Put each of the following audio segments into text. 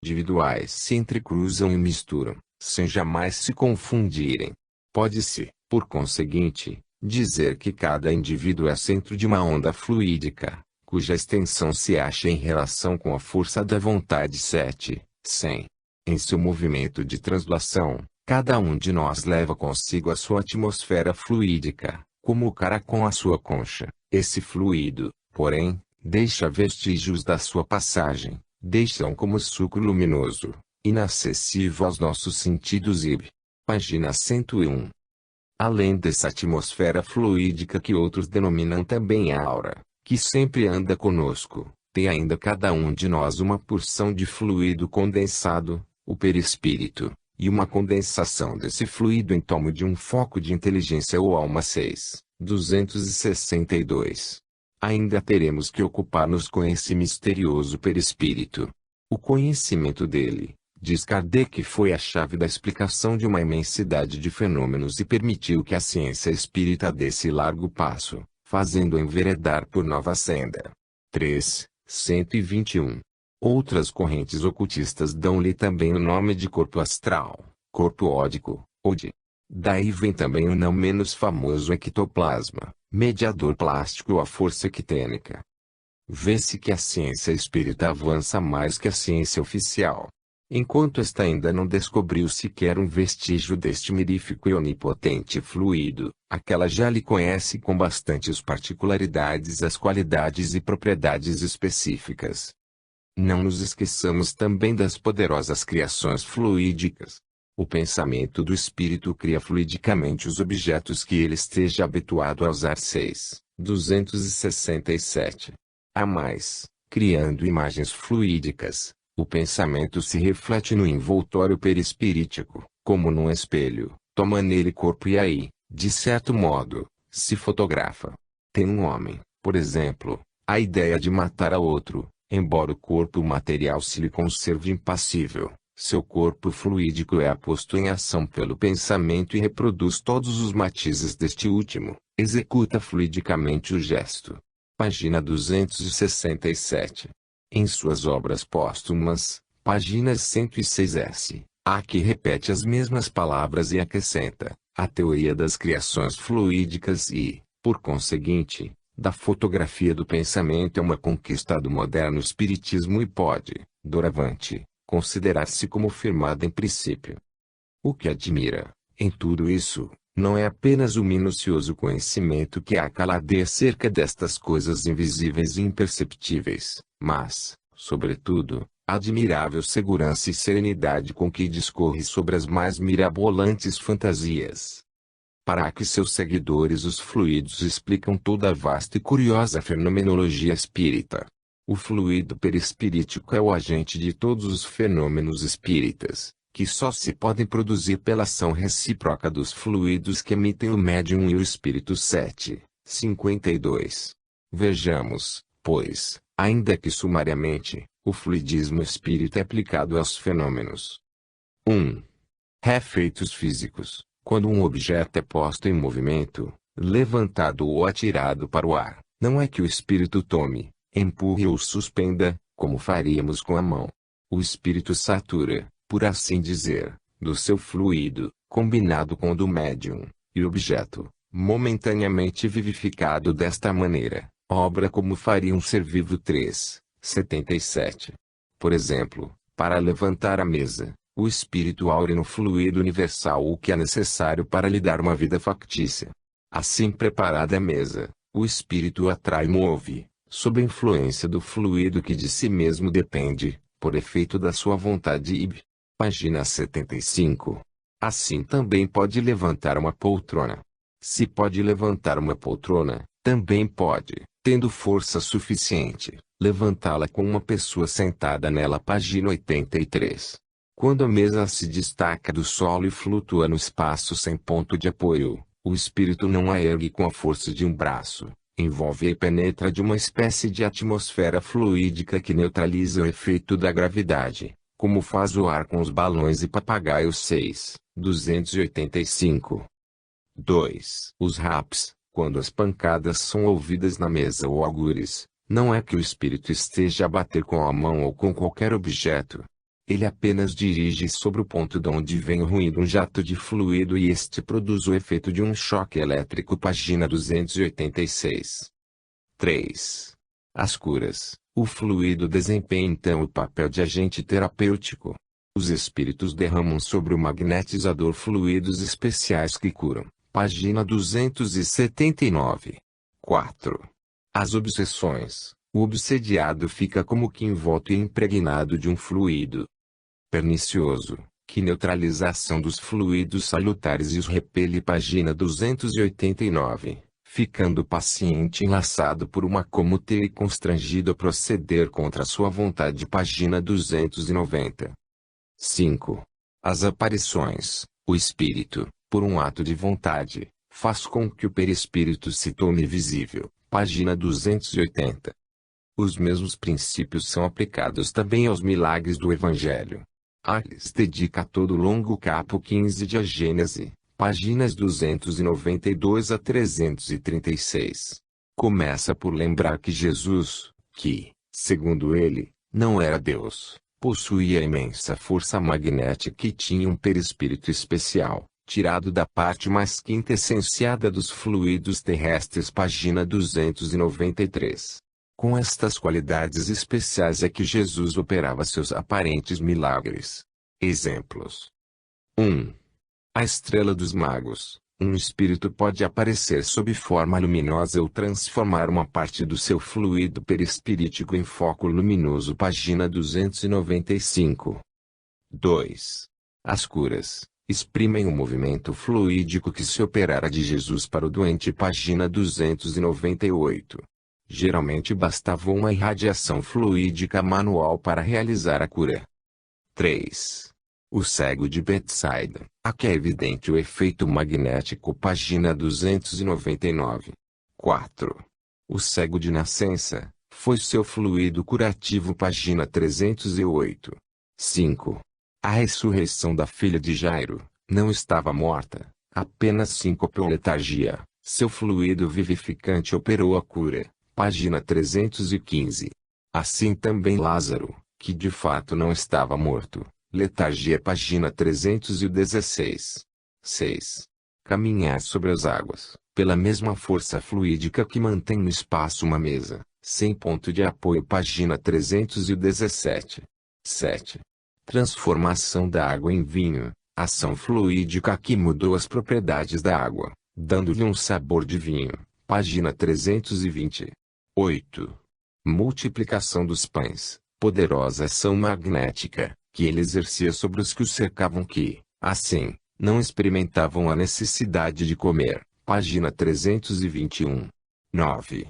individuais se entrecruzam e misturam, sem jamais se confundirem. Pode-se, por conseguinte, dizer que cada indivíduo é centro de uma onda fluídica, cuja extensão se acha em relação com a força da vontade 7, 100. Em seu movimento de translação, cada um de nós leva consigo a sua atmosfera fluídica, como o caracol a sua concha. Esse fluido, porém, deixa vestígios da sua passagem, deixam como suco luminoso, inacessível aos nossos sentidos e página 101. Além dessa atmosfera fluídica que outros denominam também aura, que sempre anda conosco, tem ainda cada um de nós uma porção de fluido condensado, o perispírito, e uma condensação desse fluido em torno de um foco de inteligência ou alma 6, 262. Ainda teremos que ocupar-nos com esse misterioso perispírito. O conhecimento dele, diz Kardec, foi a chave da explicação de uma imensidade de fenômenos e permitiu que a ciência espírita desse largo passo, fazendo enveredar por nova senda. 121. Outras correntes ocultistas dão-lhe também o nome de corpo astral, corpo ódico, ou de. Daí vem também o não menos famoso ectoplasma, mediador plástico ou a força ectênica. Vê-se que a ciência espírita avança mais que a ciência oficial. Enquanto esta ainda não descobriu sequer um vestígio deste mirífico e onipotente fluido, aquela já lhe conhece com bastantes particularidades as qualidades e propriedades específicas. Não nos esqueçamos também das poderosas criações fluídicas. O pensamento do espírito cria fluidicamente os objetos que ele esteja habituado a usar. 267. A mais, criando imagens fluídicas, o pensamento se reflete no envoltório perispirítico, como num espelho, toma nele corpo e aí, de certo modo, se fotografa. Tem um homem, por exemplo, a ideia de matar a outro, embora o corpo material se lhe conserve impassível. Seu corpo fluídico é posto em ação pelo pensamento e reproduz todos os matizes deste último, executa fluidicamente o gesto. Página 267. Em suas obras póstumas, páginas 106s, há que repete as mesmas palavras e acrescenta, a teoria das criações fluídicas e, por conseguinte, da fotografia do pensamento é uma conquista do moderno espiritismo e pode, doravante, considerar-se como firmada em princípio. O que admira, em tudo isso, não é apenas o minucioso conhecimento que há Kardec acerca destas coisas invisíveis e imperceptíveis, mas, sobretudo, a admirável segurança e serenidade com que discorre sobre as mais mirabolantes fantasias. Para que seus seguidores os fluidos explicam toda a vasta e curiosa fenomenologia espírita. O fluido perispirítico é o agente de todos os fenômenos espíritas, que só se podem produzir pela ação recíproca dos fluidos que emitem o médium e o espírito. 52. Vejamos, pois, ainda que sumariamente, o fluidismo espírita é aplicado aos fenômenos. 1. Efeitos físicos. Quando um objeto é posto em movimento, levantado ou atirado para o ar, não é que o espírito tome, empurre ou suspenda, como faríamos com a mão. O espírito satura, por assim dizer, do seu fluido, combinado com o do médium, e o objeto, momentaneamente vivificado desta maneira, obra como faria um ser vivo. 77. Por exemplo, para levantar a mesa, o espírito aure no fluido universal o que é necessário para lhe dar uma vida factícia. Assim preparada a mesa, o espírito atrai e move, sob a influência do fluido que de si mesmo depende, por efeito da sua vontade. Página 75. Assim também pode levantar uma poltrona. Se pode levantar uma poltrona, também pode, tendo força suficiente, levantá-la com uma pessoa sentada nela. Página 83. Quando a mesa se destaca do solo e flutua no espaço sem ponto de apoio, o espírito não a ergue com a força de um braço, envolve e penetra de uma espécie de atmosfera fluídica que neutraliza o efeito da gravidade, como faz o ar com os balões e papagaios. 285. 2. Os raps, quando as pancadas são ouvidas na mesa ou algures, não é que o espírito esteja a bater com a mão ou com qualquer objeto. Ele apenas dirige sobre o ponto de onde vem o ruído um jato de fluido e este produz o efeito de um choque elétrico. Página 286. 3. As curas. O fluido desempenha então o papel de agente terapêutico. Os espíritos derramam sobre o magnetizador fluidos especiais que curam. Página 279. 4. As obsessões. O obsediado fica como que envolto e impregnado de um fluido pernicioso, que neutraliza a ação dos fluidos salutares e os repele. Página 289. Ficando o paciente enlaçado por uma comuteira e constrangido a proceder contra sua vontade. Página 290. 5. As aparições. O espírito, por um ato de vontade, faz com que o perispírito se torne visível. Página 280. Os mesmos princípios são aplicados também aos milagres do Evangelho. Ares dedica todo o longo capo 15 de A Gênese, páginas 292 a 336. Começa por lembrar que Jesus, que, segundo ele, não era Deus, possuía imensa força magnética e tinha um perispírito especial, tirado da parte mais quintessenciada dos fluidos terrestres. Página 293. Com estas qualidades especiais é que Jesus operava seus aparentes milagres. Exemplos. 1. A estrela dos magos. Um espírito pode aparecer sob forma luminosa ou transformar uma parte do seu fluido perispirítico em foco luminoso. Página 295. 2. As curas exprimem o movimento fluídico que se operara de Jesus para o doente. Página 298. Geralmente bastava uma irradiação fluídica manual para realizar a cura. 3. O cego de Betsaida. Aqui é evidente o efeito magnético. Página 299. 4. O cego de nascença. Foi seu fluido curativo. Página 308. 5. A ressurreição da filha de Jairo. Não estava morta, apenas síncope ou letargia. Seu fluido vivificante operou a cura. Página 315. Assim também Lázaro, que de fato não estava morto. Letargia. Página 316. 6. Caminhar sobre as águas, pela mesma força fluídica que mantém no espaço uma mesa, sem ponto de apoio. Página 317. 7. Transformação da água em vinho. Ação fluídica que mudou as propriedades da água, dando-lhe um sabor de vinho. Página 320. 8. Multiplicação dos pães. Poderosa ação magnética, que ele exercia sobre os que o cercavam que, assim, não experimentavam a necessidade de comer. Página 321. 9.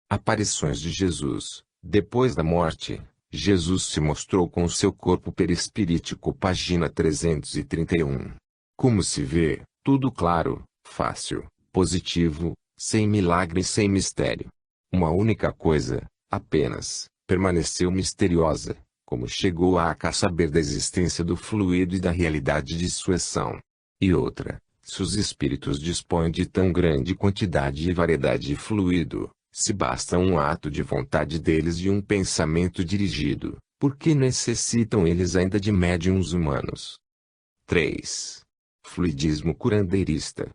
Aparições de Jesus. Depois da morte, Jesus se mostrou com o seu corpo perispirítico. Página 331. Como se vê, tudo claro, fácil, positivo, sem milagre e sem mistério. Uma única coisa, apenas, permaneceu misteriosa: como chegou a saber da existência do fluido e da realidade de sua ação. E outra, se os espíritos dispõem de tão grande quantidade e variedade de fluido, se basta um ato de vontade deles e um pensamento dirigido, por que necessitam eles ainda de médiuns humanos? 3. Fluidismo curandeirista.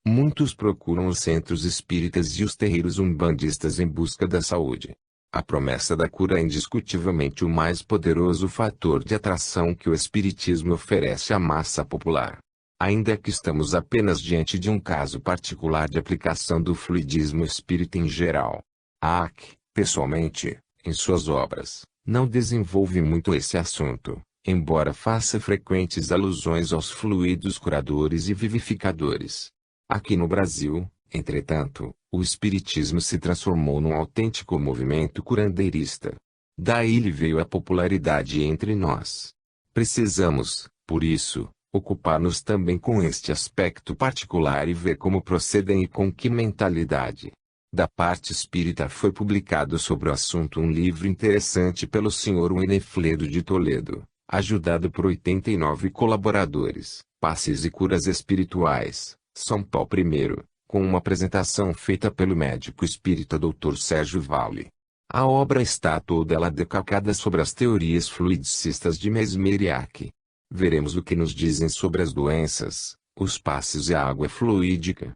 Muitos procuram os centros espíritas e os terreiros umbandistas em busca da saúde. A promessa da cura é indiscutivelmente o mais poderoso fator de atração que o espiritismo oferece à massa popular. Ainda que estamos apenas diante de um caso particular de aplicação do fluidismo espírita em geral. AAC, pessoalmente, em suas obras, não desenvolve muito esse assunto, embora faça frequentes alusões aos fluidos curadores e vivificadores. Aqui no Brasil, entretanto, o espiritismo se transformou num autêntico movimento curandeirista. Daí lhe veio a popularidade entre nós. Precisamos, por isso, ocupar-nos também com este aspecto particular e ver como procedem e com que mentalidade. Da parte espírita foi publicado sobre o assunto um livro interessante pelo Sr. Winifredo de Toledo, ajudado por 89 colaboradores, Passes e Curas Espirituais, São Paulo I, com uma apresentação feita pelo médico espírita Dr. Sérgio Valle. A obra está toda ela decalcada sobre as teorias fluidicistas de Mesmeriac. Veremos o que nos dizem sobre as doenças, os passes e a água fluídica.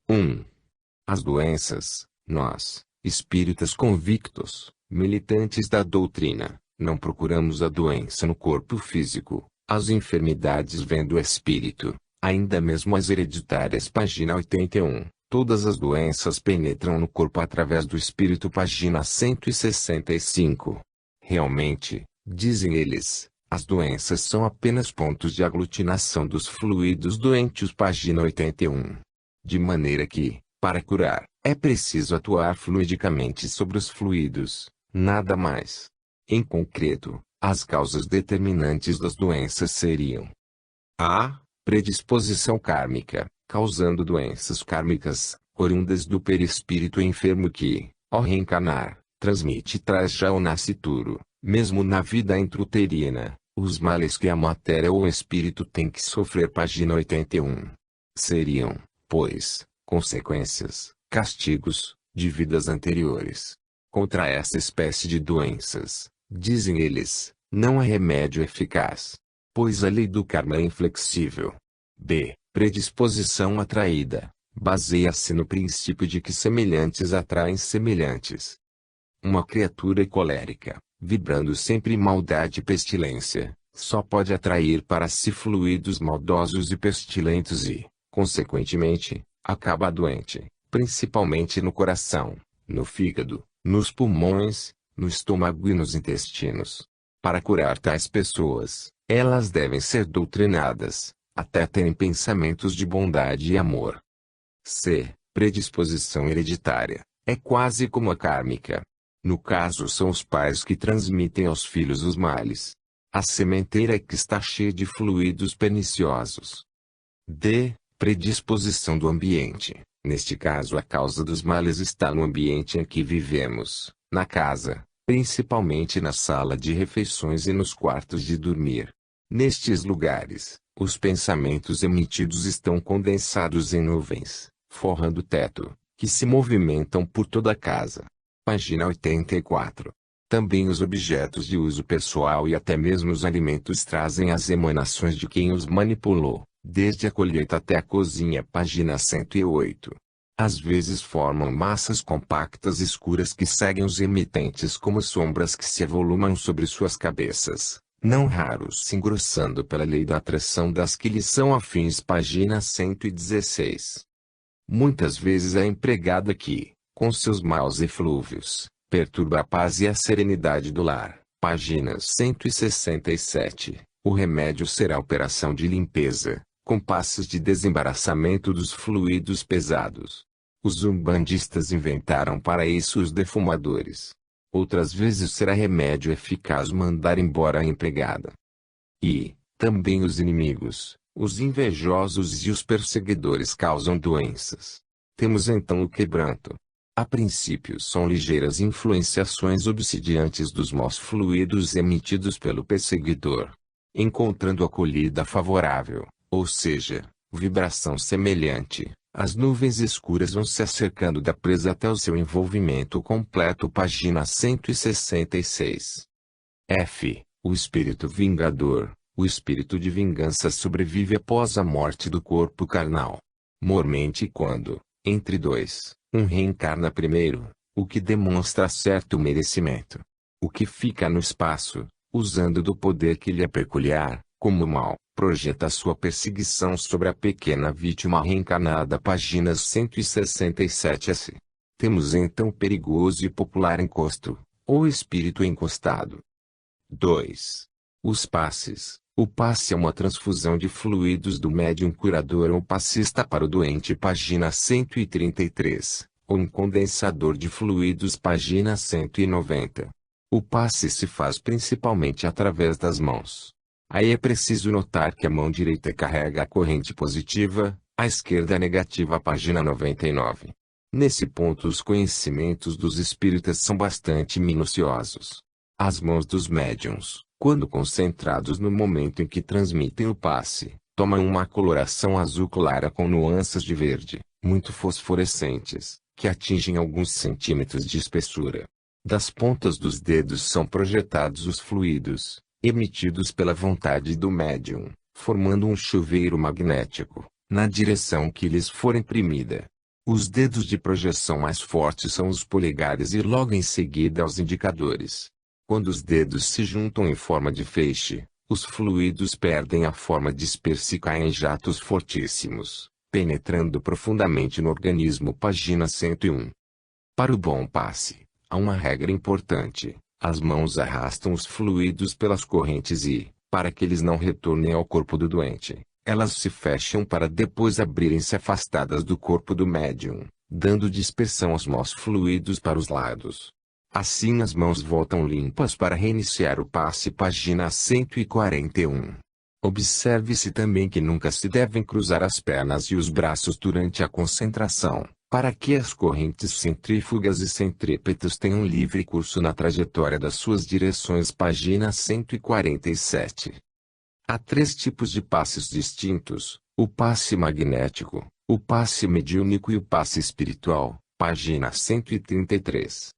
1. As doenças. Nós, espíritas convictos, militantes da doutrina, não procuramos a doença no corpo físico. As enfermidades vêm do espírito, ainda mesmo as hereditárias. Página 81. Todas as doenças penetram no corpo através do espírito. Página 165. Realmente, dizem eles, as doenças são apenas pontos de aglutinação dos fluidos doentes. Página 81. De maneira que, para curar, é preciso atuar fluidicamente sobre os fluidos, nada mais. Em concreto, as causas determinantes das doenças seriam: a. Predisposição kármica, causando doenças kármicas, oriundas do perispírito enfermo que, ao reencarnar, transmite e traz já ao nascituro, mesmo na vida intrauterina, os males que a matéria ou o espírito tem que sofrer. Página 81. Seriam, pois, consequências, castigos, de vidas anteriores. Contra essa espécie de doenças, dizem eles, não há remédio eficaz, pois a lei do karma é inflexível. B. Predisposição atraída, baseia-se no princípio de que semelhantes atraem semelhantes. Uma criatura colérica, vibrando sempre maldade e pestilência, só pode atrair para si fluidos maldosos e pestilentos e, consequentemente, acaba doente, principalmente no coração, no fígado, nos pulmões, no estômago e nos intestinos. Para curar tais pessoas, elas devem ser doutrinadas, até terem pensamentos de bondade e amor. C. Predisposição hereditária, é quase como a kármica. No caso são os pais que transmitem aos filhos os males. A sementeira é que está cheia de fluidos perniciosos. D. Predisposição do ambiente. Neste caso a causa dos males está no ambiente em que vivemos, na casa, principalmente na sala de refeições e nos quartos de dormir. Nestes lugares, os pensamentos emitidos estão condensados em nuvens, forrando o teto, que se movimentam por toda a casa. Página 84. Também os objetos de uso pessoal e até mesmo os alimentos trazem as emanações de quem os manipulou, desde a colheita até a cozinha. Página 108. Às vezes formam massas compactas escuras que seguem os emitentes como sombras que se avolumam sobre suas cabeças, não raros se engrossando pela lei da atração das que lhes são afins. Página 116. Muitas vezes é empregada que, com seus maus eflúvios, perturba a paz e a serenidade do lar. Página 167. O remédio será a operação de limpeza, com passos de desembaraçamento dos fluidos pesados. Os umbandistas inventaram para isso os defumadores. Outras vezes será remédio eficaz mandar embora a empregada. E, também os inimigos, os invejosos e os perseguidores causam doenças. Temos então o quebranto. A princípio são ligeiras influenciações obsidiantes dos maus fluidos emitidos pelo perseguidor. Encontrando acolhida favorável, ou seja, vibração semelhante, as nuvens escuras vão se acercando da presa até o seu envolvimento completo. Página 166. F. O espírito vingador. O espírito de vingança sobrevive após a morte do corpo carnal. Mormente quando, entre dois, um reencarna primeiro, o que demonstra certo merecimento. O que fica no espaço, usando do poder que lhe é peculiar, como mal, projeta sua perseguição sobre a pequena vítima reencarnada. Páginas 167-S. Temos então o perigoso e popular encosto, ou espírito encostado. 2. Os passes. O passe é uma transfusão de fluidos do médium curador ou passista para o doente. Página 133. Ou um condensador de fluidos. Página 190. O passe se faz principalmente através das mãos. Aí é preciso notar que a mão direita carrega a corrente positiva, a esquerda a negativa. Página 99. Nesse ponto os conhecimentos dos espíritas são bastante minuciosos. As mãos dos médiuns, quando concentrados no momento em que transmitem o passe, tomam uma coloração azul clara com nuances de verde, muito fosforescentes, que atingem alguns centímetros de espessura. Das pontas dos dedos são projetados os fluidos, emitidos pela vontade do médium, formando um chuveiro magnético, na direção que lhes for imprimida. Os dedos de projeção mais fortes são os polegares e logo em seguida os indicadores. Quando os dedos se juntam em forma de feixe, os fluidos perdem a forma dispersa e caem em jatos fortíssimos, penetrando profundamente no organismo. Página 101. Para o bom passe, há uma regra importante: as mãos arrastam os fluidos pelas correntes e, para que eles não retornem ao corpo do doente, elas se fecham para depois abrirem-se afastadas do corpo do médium, dando dispersão aos maus fluidos para os lados. Assim as mãos voltam limpas para reiniciar o passe. Página 141. Observe-se também que nunca se devem cruzar as pernas e os braços durante a concentração, para que as correntes centrífugas e centrípetas tenham livre curso na trajetória das suas direções. Página 147. Há 3 tipos de passes distintos: o passe magnético, o passe mediúnico e o passe espiritual. Página 133.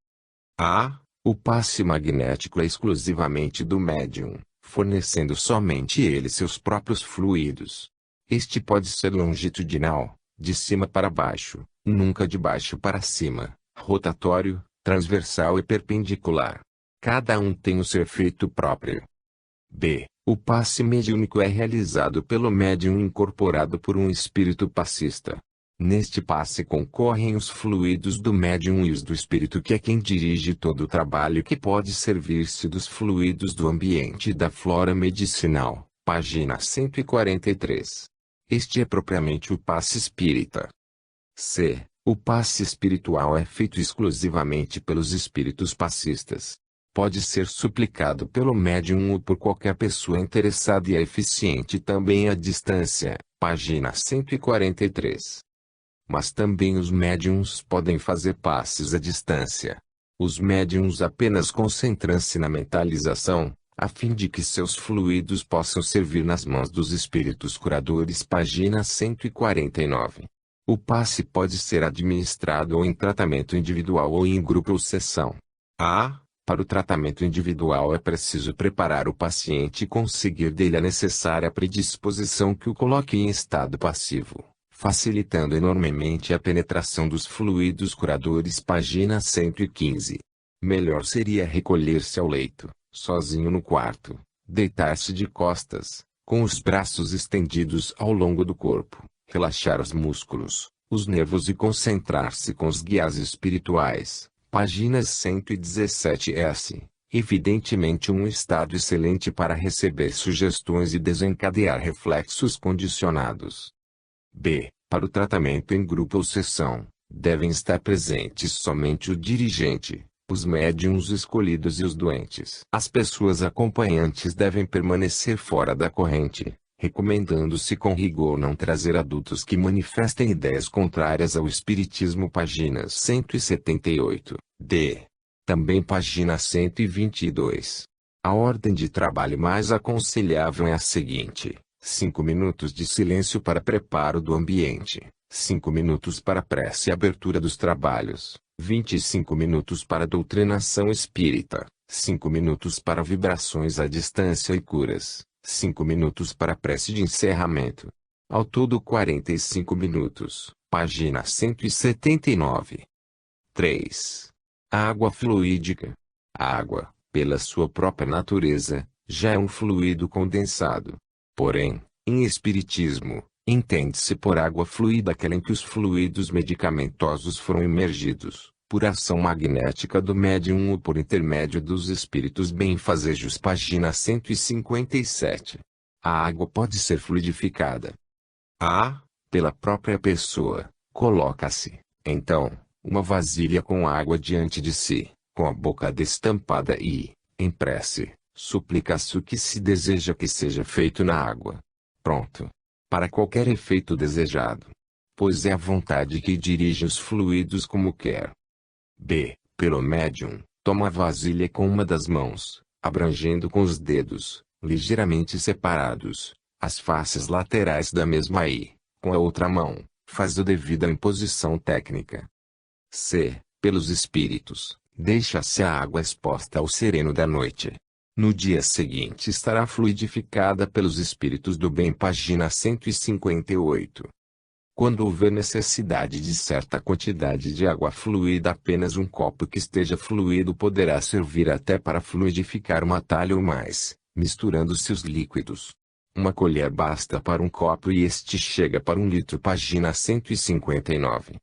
O passe magnético é exclusivamente do médium, fornecendo somente ele seus próprios fluidos. Este pode ser longitudinal, de cima para baixo, nunca de baixo para cima, rotatório, transversal e perpendicular. Cada um tem o seu efeito próprio. O passe mediúnico é realizado pelo médium incorporado por um espírito passista. Neste passe concorrem os fluidos do médium e os do espírito, que é quem dirige todo o trabalho, que pode servir-se dos fluidos do ambiente e da flora medicinal. Página 143. Este é propriamente o passe espírita. O passe espiritual é feito exclusivamente pelos espíritos passistas. Pode ser suplicado pelo médium ou por qualquer pessoa interessada e é eficiente também à distância. Página 143. Mas também os médiums podem fazer passes à distância. Os médiums apenas concentram-se na mentalização, a fim de que seus fluidos possam servir nas mãos dos espíritos curadores. Página 149. O passe pode ser administrado ou em tratamento individual ou em grupo ou sessão. Para o tratamento individual é preciso preparar o paciente e conseguir dele a necessária predisposição que o coloque em estado passivo, facilitando enormemente a penetração dos fluidos curadores. Página 115. Melhor seria recolher-se ao leito, sozinho no quarto, deitar-se de costas, com os braços estendidos ao longo do corpo, relaxar os músculos, os nervos e concentrar-se com os guias espirituais. Páginas 117s. Evidentemente um estado excelente para receber sugestões e desencadear reflexos condicionados. Para o tratamento em grupo ou sessão, devem estar presentes somente o dirigente, os médiuns escolhidos e os doentes. As pessoas acompanhantes devem permanecer fora da corrente, recomendando-se com rigor não trazer adultos que manifestem ideias contrárias ao espiritismo. Páginas 178. Também página 122. A ordem de trabalho mais aconselhável é a seguinte: 5 minutos de silêncio para preparo do ambiente, 5 minutos para prece e abertura dos trabalhos, 25 minutos para doutrinação espírita, 5 minutos para vibrações à distância e curas, 5 minutos para prece de encerramento. Ao todo 45 minutos. Página 179. A água fluídica. A água, pela sua própria natureza, já é um fluido condensado. Porém, em espiritismo, entende-se por água fluida aquela em que os fluidos medicamentosos foram imergidos, por ação magnética do médium ou por intermédio dos espíritos benfazejos. Página 157. A água pode ser fluidificada. Pela própria pessoa. Coloca-se, então, uma vasilha com água diante de si, com a boca destampada e, em prece, suplica-se o que se deseja que seja feito na água. Pronto. Para qualquer efeito desejado. Pois é a vontade que dirige os fluidos como quer. Pelo médium, toma a vasilha com uma das mãos, abrangendo com os dedos, ligeiramente separados, as faces laterais da mesma e, com a outra mão, faz a devida imposição técnica. Pelos espíritos, Deixa-se a água exposta ao sereno da noite. No dia seguinte estará fluidificada pelos espíritos do bem. Página 158. Quando houver necessidade de certa quantidade de água fluida, apenas um copo que esteja fluido poderá servir até para fluidificar uma talha ou mais, misturando-se os líquidos. Uma colher basta para um copo e este chega para 1 litro. Página 159.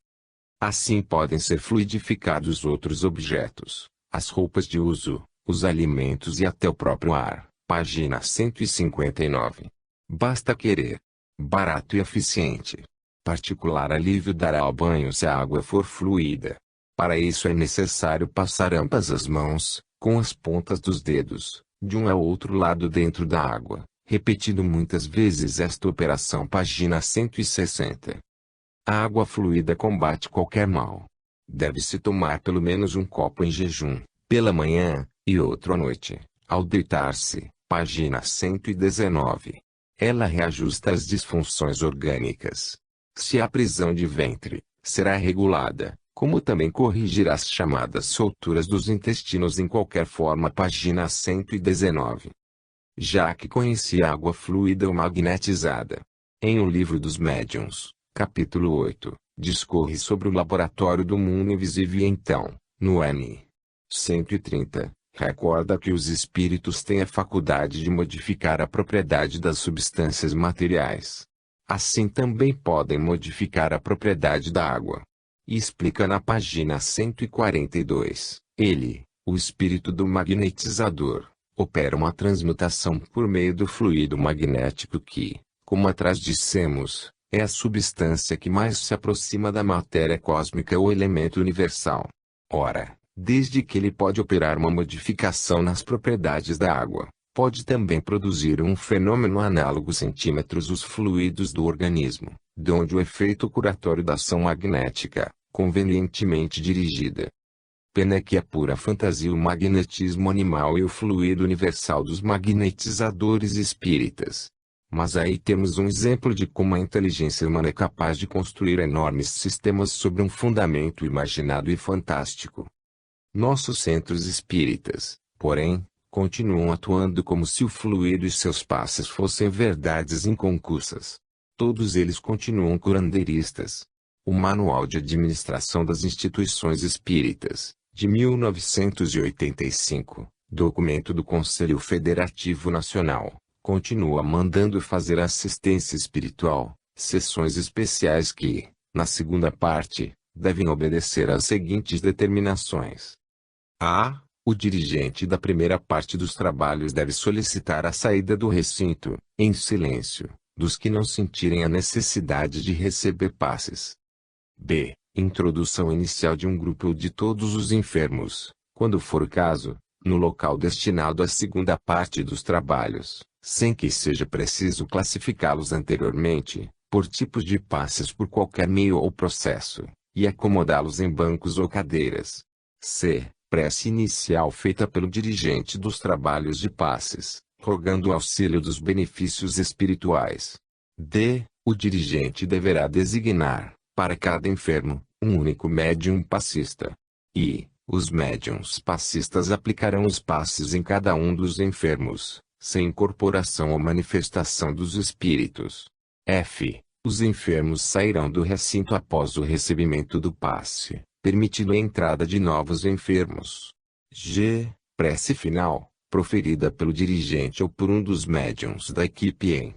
Assim podem ser fluidificados outros objetos, as roupas de uso, os alimentos e até o próprio ar. Página 159. Basta querer. Barato e eficiente. Particular alívio dará ao banho se a água for fluida. Para isso é necessário passar ambas as mãos, com as pontas dos dedos, de um ao outro lado dentro da água, repetindo muitas vezes esta operação. Página 160. A água fluida combate qualquer mal. Deve-se tomar pelo menos um copo em jejum, pela manhã, e outro à noite, ao deitar-se. Página 119. Ela reajusta as disfunções orgânicas. Se há prisão de ventre, será regulada, como também corrigirá as chamadas solturas dos intestinos em qualquer forma. Página 119. Já que conhecia a água fluida ou magnetizada. Em O Livro dos Médiuns, capítulo 8, discorre sobre o laboratório do mundo invisível e então, no N. 130, recorda que os espíritos têm a faculdade de modificar a propriedade das substâncias materiais. Assim também podem modificar a propriedade da água. E explica na página 142, ele, o espírito do magnetizador, opera uma transmutação por meio do fluido magnético que, como atrás dissemos, é a substância que mais se aproxima da matéria cósmica ou elemento universal. Ora, desde que ele pode operar uma modificação nas propriedades da água, pode também produzir um fenômeno análogo centímetros os fluidos do organismo, donde o efeito curatório da ação magnética, convenientemente dirigida. Pena que é pura fantasia o magnetismo animal e o fluido universal dos magnetizadores espíritas. Mas aí temos um exemplo de como a inteligência humana é capaz de construir enormes sistemas sobre um fundamento imaginado e fantástico. Nossos centros espíritas, porém, continuam atuando como se o fluido e seus passes fossem verdades inconcussas. Todos eles continuam curandeiristas. O Manual de Administração das Instituições Espíritas, de 1985, documento do Conselho Federativo Nacional, continua mandando fazer assistência espiritual, sessões especiais que, na segunda parte, devem obedecer às seguintes determinações. A. O dirigente da primeira parte dos trabalhos deve solicitar a saída do recinto, em silêncio, dos que não sentirem a necessidade de receber passes. B. Introdução inicial de um grupo ou de todos os enfermos, quando for o caso, no local destinado à segunda parte dos trabalhos, sem que seja preciso classificá-los anteriormente, por tipos de passes por qualquer meio ou processo, e acomodá-los em bancos ou cadeiras. C. Prece inicial feita pelo dirigente dos trabalhos de passes, rogando o auxílio dos benefícios espirituais. D. O dirigente deverá designar, para cada enfermo, um único médium passista. E, os médiuns passistas aplicarão os passes em cada um dos enfermos, sem incorporação ou manifestação dos espíritos. F. Os enfermos sairão do recinto após o recebimento do passe, permitindo a entrada de novos enfermos. G. Prece final, proferida pelo dirigente ou por um dos médiuns da equipe em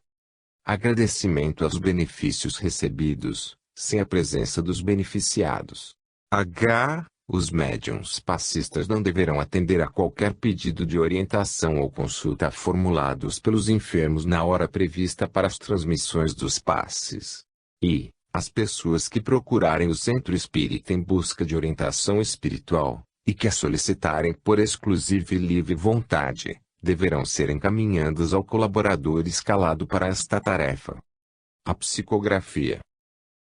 agradecimento aos benefícios recebidos, sem a presença dos beneficiados. H. Os médiuns passistas não deverão atender a qualquer pedido de orientação ou consulta formulados pelos enfermos na hora prevista para as transmissões dos passes. I. As pessoas que procurarem o centro espírita em busca de orientação espiritual, e que a solicitarem por exclusiva e livre vontade, deverão ser encaminhadas ao colaborador escalado para esta tarefa. A psicografia.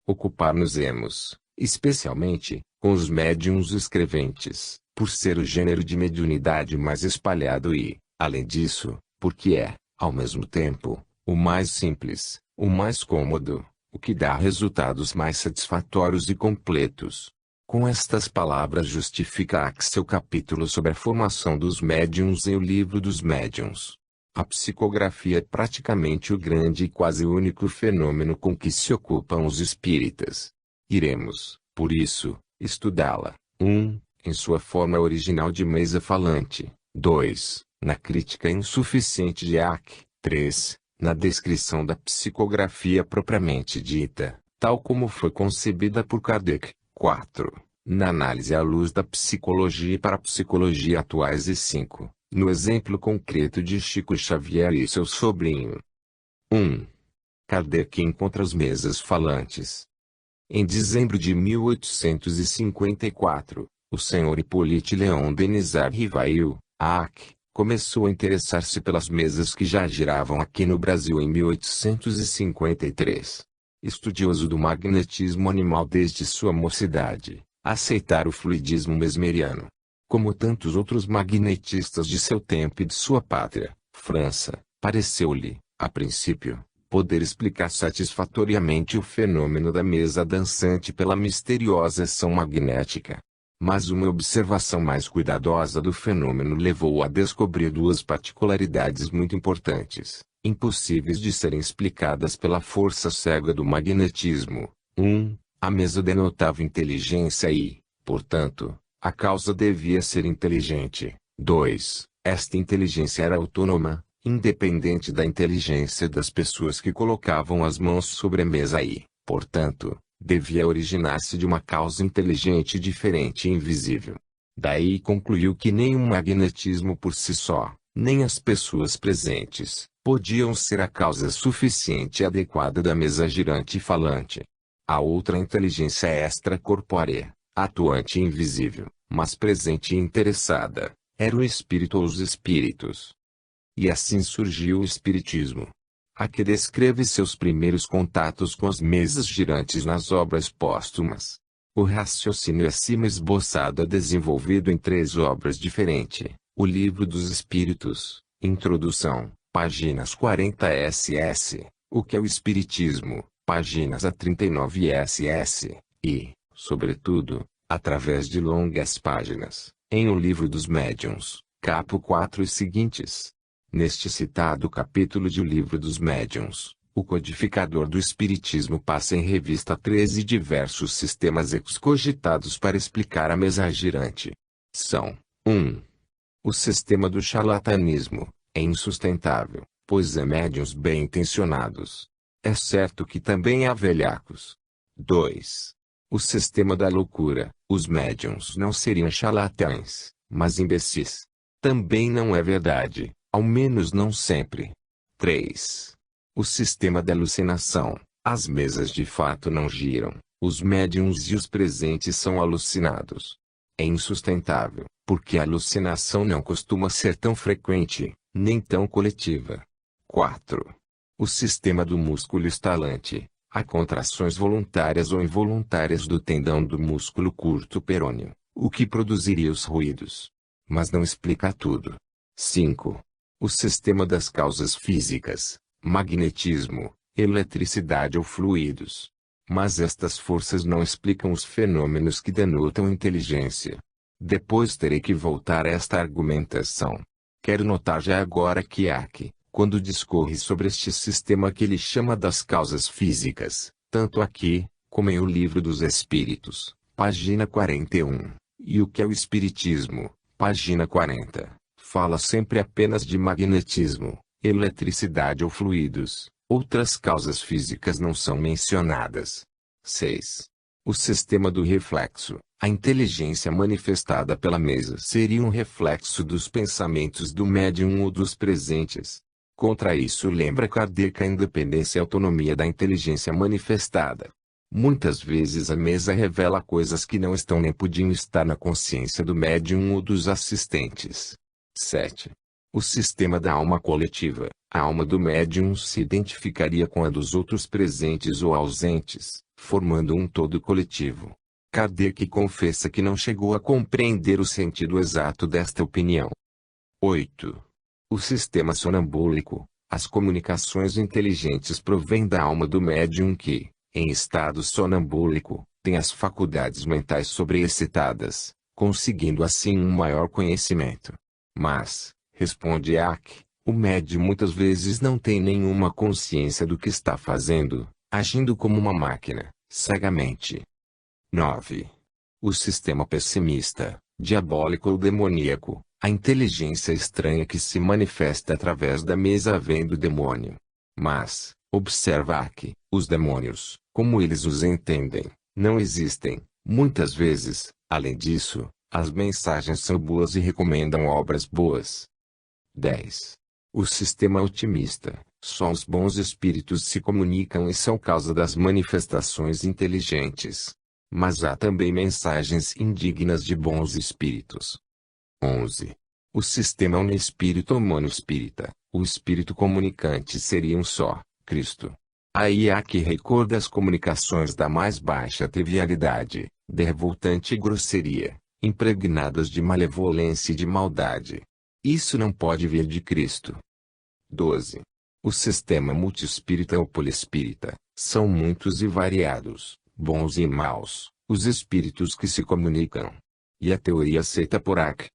Ocupar-nos-emos, especialmente, com os médiuns escreventes, por ser o gênero de mediunidade mais espalhado e, além disso, porque é, ao mesmo tempo, o mais simples, o mais cômodo, o que dá resultados mais satisfatórios e completos. Com estas palavras justifica seu capítulo sobre a formação dos médiuns em O Livro dos Médiuns. A psicografia é praticamente o grande e quase único fenômeno com que se ocupam os espíritas. Iremos, por isso, estudá-la. 1. Em sua forma original de mesa falante. 2. Na crítica insuficiente de Ack. 3. Na descrição da psicografia propriamente dita, tal como foi concebida por Kardec. 4. Na análise à luz da psicologia e parapsicologia atuais. E 5. No exemplo concreto de Chico Xavier e seu sobrinho. 1. Kardec encontra as mesas falantes. Em dezembro de 1854, o Sr. Hippolyte Léon Denisard Rivail, Ack, começou a interessar-se pelas mesas que já giravam aqui no Brasil em 1853. Estudioso do magnetismo animal desde sua mocidade, aceitara o fluidismo mesmeriano. Como tantos outros magnetistas de seu tempo e de sua pátria, França, pareceu-lhe, a princípio, poder explicar satisfatoriamente o fenômeno da mesa dançante pela misteriosa ação magnética. Mas uma observação mais cuidadosa do fenômeno levou-o a descobrir duas particularidades muito importantes, impossíveis de serem explicadas pela força cega do magnetismo. 1. A mesa denotava inteligência e, portanto, a causa devia ser inteligente. 2. Esta inteligência era autônoma, independente da inteligência das pessoas que colocavam as mãos sobre a mesa e, portanto, devia originar-se de uma causa inteligente diferente e invisível. Daí concluiu que nem o magnetismo por si só, nem as pessoas presentes, podiam ser a causa suficiente e adequada da mesa girante e falante. A outra inteligência extracorpórea, atuante e invisível, mas presente e interessada, era o espírito ou os espíritos. E assim surgiu o espiritismo. Aqui descreve seus primeiros contatos com as mesas girantes nas obras póstumas. O raciocínio acima esboçado é desenvolvido em 3 obras diferentes. O Livro dos Espíritos, Introdução, páginas 40 ss. O que é o Espiritismo, páginas a 39 ss. E, sobretudo, através de longas páginas, em O Livro dos Médiuns, capo 4 e seguintes. Neste citado capítulo de O Livro dos Médiuns, o codificador do Espiritismo passa em revista 13 diversos sistemas excogitados para explicar a mesa girante. São: 1. O sistema do charlatanismo, é insustentável, pois é médiuns bem intencionados. É certo que também há velhacos. 2. O sistema da loucura, os médiuns não seriam charlatães, mas imbecis. Também não é verdade. Ao menos não sempre. 3. O sistema da alucinação. As mesas de fato não giram, os médiuns e os presentes são alucinados. É insustentável, porque a alucinação não costuma ser tão frequente, nem tão coletiva. 4. O sistema do músculo estalante. Há contrações voluntárias ou involuntárias do tendão do músculo curto perôneo, o que produziria os ruídos. Mas não explica tudo. 5. O sistema das causas físicas, magnetismo, eletricidade ou fluidos. Mas estas forças não explicam os fenômenos que denotam inteligência. Depois terei que voltar a esta argumentação. Quero notar já agora que Ack, quando discorre sobre este sistema que ele chama das causas físicas, tanto aqui, como em O Livro dos Espíritos, página 41, e o que é o Espiritismo, página 40. Fala sempre apenas de magnetismo, eletricidade ou fluidos, outras causas físicas não são mencionadas. 6. O sistema do reflexo, a inteligência manifestada pela mesa seria um reflexo dos pensamentos do médium ou dos presentes. Contra isso lembra Kardec a independência e autonomia da inteligência manifestada. Muitas vezes a mesa revela coisas que não estão nem podiam estar na consciência do médium ou dos assistentes. 7. O sistema da alma coletiva. A alma do médium se identificaria com a dos outros presentes ou ausentes, formando um todo coletivo. Kardec confessa que não chegou a compreender o sentido exato desta opinião. 8. O sistema sonambúlico. As comunicações inteligentes provêm da alma do médium que, em estado sonambúlico, tem as faculdades mentais sobreexcitadas, conseguindo assim um maior conhecimento. Mas, responde Aack, o médium muitas vezes não tem nenhuma consciência do que está fazendo, agindo como uma máquina, cegamente. 9. O sistema pessimista, diabólico ou demoníaco, a inteligência estranha que se manifesta através da mesa vem do demônio. Mas, observa Aack, os demônios, como eles os entendem, não existem. Muitas vezes, além disso, as mensagens são boas e recomendam obras boas. 10. O sistema otimista, só os bons espíritos se comunicam e são causa das manifestações inteligentes. Mas há também mensagens indignas de bons espíritos. 11. O sistema uniespírito ou monoespírita, o espírito comunicante seria um só, Cristo. Aí há que recorda as comunicações da mais baixa trivialidade, de revoltante grosseria, impregnadas de malevolência e de maldade. Isso não pode vir de Cristo. 12. O sistema multiespírita ou poliespírita, são muitos e variados, bons e maus, os espíritos que se comunicam. E a teoria aceita por Aack.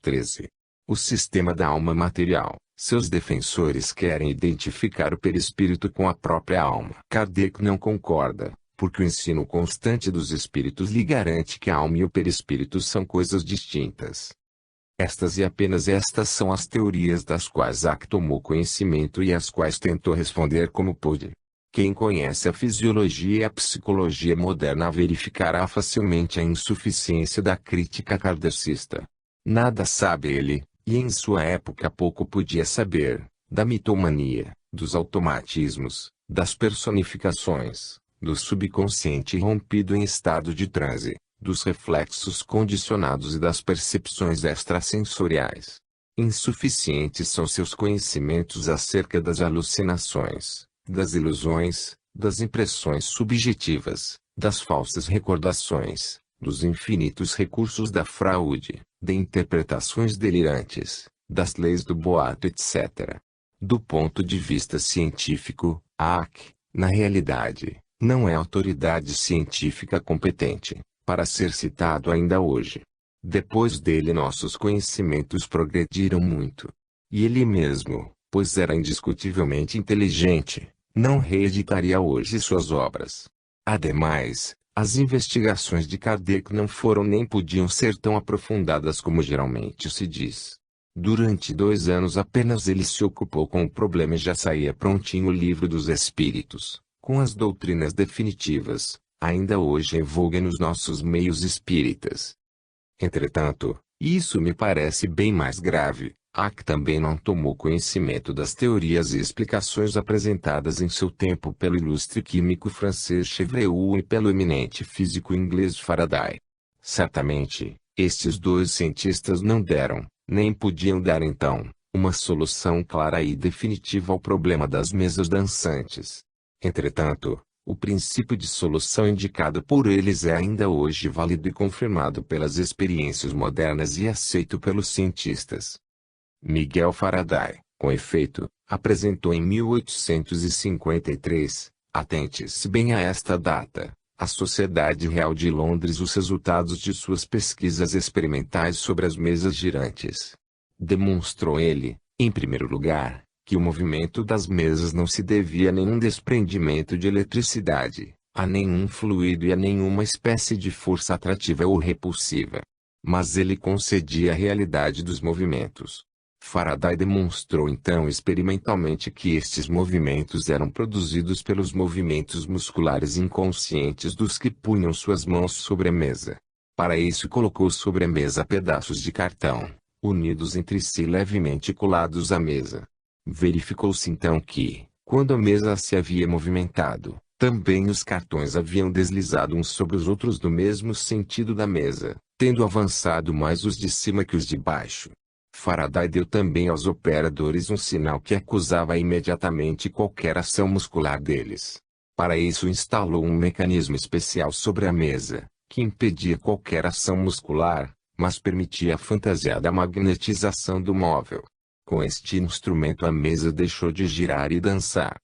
13. O sistema da alma material, seus defensores querem identificar o perispírito com a própria alma. Kardec não concorda, porque o ensino constante dos espíritos lhe garante que a alma e o perispírito são coisas distintas. Estas e apenas estas são as teorias das quais Aack tomou conhecimento e às quais tentou responder como pôde. Quem conhece a fisiologia e a psicologia moderna verificará facilmente a insuficiência da crítica kardecista. Nada sabe ele, e em sua época pouco podia saber, da mitomania, dos automatismos, das personificações, do subconsciente rompido em estado de transe, dos reflexos condicionados e das percepções extrasensoriais. Insuficientes são seus conhecimentos acerca das alucinações, das ilusões, das impressões subjetivas, das falsas recordações, dos infinitos recursos da fraude, de interpretações delirantes, das leis do boato etc. Do ponto de vista científico, Aack, na realidade, não é autoridade científica competente, para ser citado ainda hoje. Depois dele nossos conhecimentos progrediram muito. E ele mesmo, pois era indiscutivelmente inteligente, não reeditaria hoje suas obras. Ademais, as investigações de Kardec não foram nem podiam ser tão aprofundadas como geralmente se diz. Durante 2 anos apenas ele se ocupou com o problema e já saía prontinho o Livro dos Espíritos, com as doutrinas definitivas, ainda hoje em voga nos nossos meios espíritas. Entretanto, isso me parece bem mais grave. Aack também não tomou conhecimento das teorias e explicações apresentadas em seu tempo pelo ilustre químico francês Chevreul e pelo eminente físico inglês Faraday. Certamente, estes dois cientistas não deram, nem podiam dar então, uma solução clara e definitiva ao problema das mesas dançantes. Entretanto, o princípio de solução indicado por eles é ainda hoje válido e confirmado pelas experiências modernas e aceito pelos cientistas. Miguel Faraday, com efeito, apresentou em 1853, atente-se bem a esta data, à Sociedade Real de Londres os resultados de suas pesquisas experimentais sobre as mesas girantes. Demonstrou ele, em primeiro lugar, que o movimento das mesas não se devia a nenhum desprendimento de eletricidade, a nenhum fluido e a nenhuma espécie de força atrativa ou repulsiva. Mas ele concedia a realidade dos movimentos. Faraday demonstrou então experimentalmente que estes movimentos eram produzidos pelos movimentos musculares inconscientes dos que punham suas mãos sobre a mesa. Para isso colocou sobre a mesa pedaços de cartão, unidos entre si levemente colados à mesa. Verificou-se então que, quando a mesa se havia movimentado, também os cartões haviam deslizado uns sobre os outros no mesmo sentido da mesa, tendo avançado mais os de cima que os de baixo. Faraday deu também aos operadores um sinal que acusava imediatamente qualquer ação muscular deles. Para isso instalou um mecanismo especial sobre a mesa, que impedia qualquer ação muscular, mas permitia a fantasiada magnetização do móvel. Com este instrumento a mesa deixou de girar e dançar.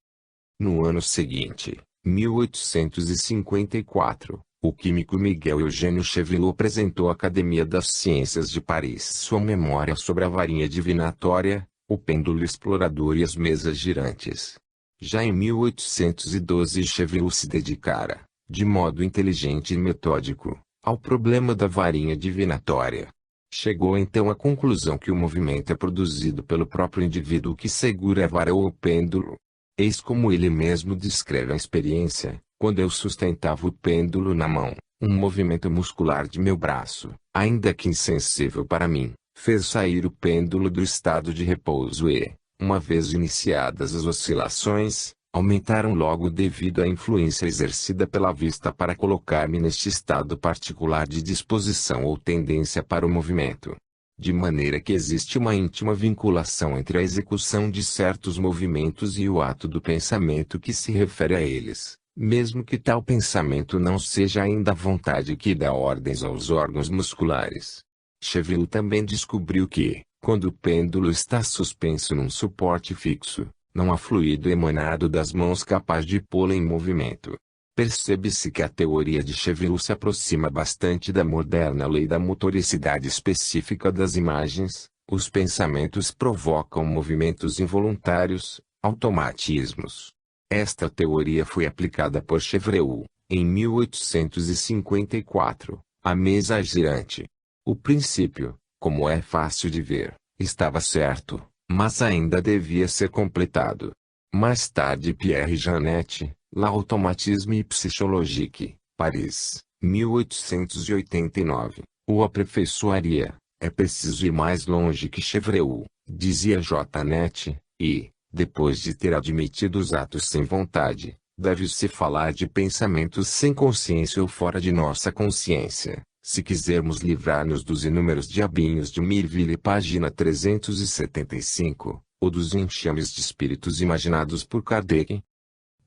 No ano seguinte, 1854, O químico Miguel Eugênio Chevreul apresentou à Academia das Ciências de Paris sua memória sobre a varinha divinatória, o pêndulo explorador e as mesas girantes. Já em 1812 Chevreul se dedicara, de modo inteligente e metódico, ao problema da varinha divinatória. Chegou então à conclusão que o movimento é produzido pelo próprio indivíduo que segura a vara ou o pêndulo. Eis como ele mesmo descreve a experiência: quando eu sustentava o pêndulo na mão, um movimento muscular de meu braço, ainda que insensível para mim, fez sair o pêndulo do estado de repouso e, uma vez iniciadas as oscilações, aumentaram logo devido à influência exercida pela vista para colocar-me neste estado particular de disposição ou tendência para o movimento. De maneira que existe uma íntima vinculação entre a execução de certos movimentos e o ato do pensamento que se refere a eles, mesmo que tal pensamento não seja ainda a vontade que dá ordens aos órgãos musculares. Chevreul também descobriu que, quando o pêndulo está suspenso num suporte fixo, não há fluido emanado das mãos capaz de pô-lo em movimento. Percebe-se que a teoria de Chevreul se aproxima bastante da moderna lei da motoricidade específica das imagens. Os pensamentos provocam movimentos involuntários, automatismos. Esta teoria foi aplicada por Chevreul, em 1854, à mesa girante. O princípio, como é fácil de ver, estava certo, mas ainda devia ser completado. Mais tarde Pierre Janet, L'automatisme psychologique, Paris, 1889, o aperfeiçoaria. É preciso ir mais longe que Chevreul, dizia Janet, e, depois de ter admitido os atos sem vontade, deve-se falar de pensamentos sem consciência ou fora de nossa consciência, se quisermos livrar-nos dos inúmeros diabinhos de Millville, página 375, ou dos enxames de espíritos imaginados por Kardec.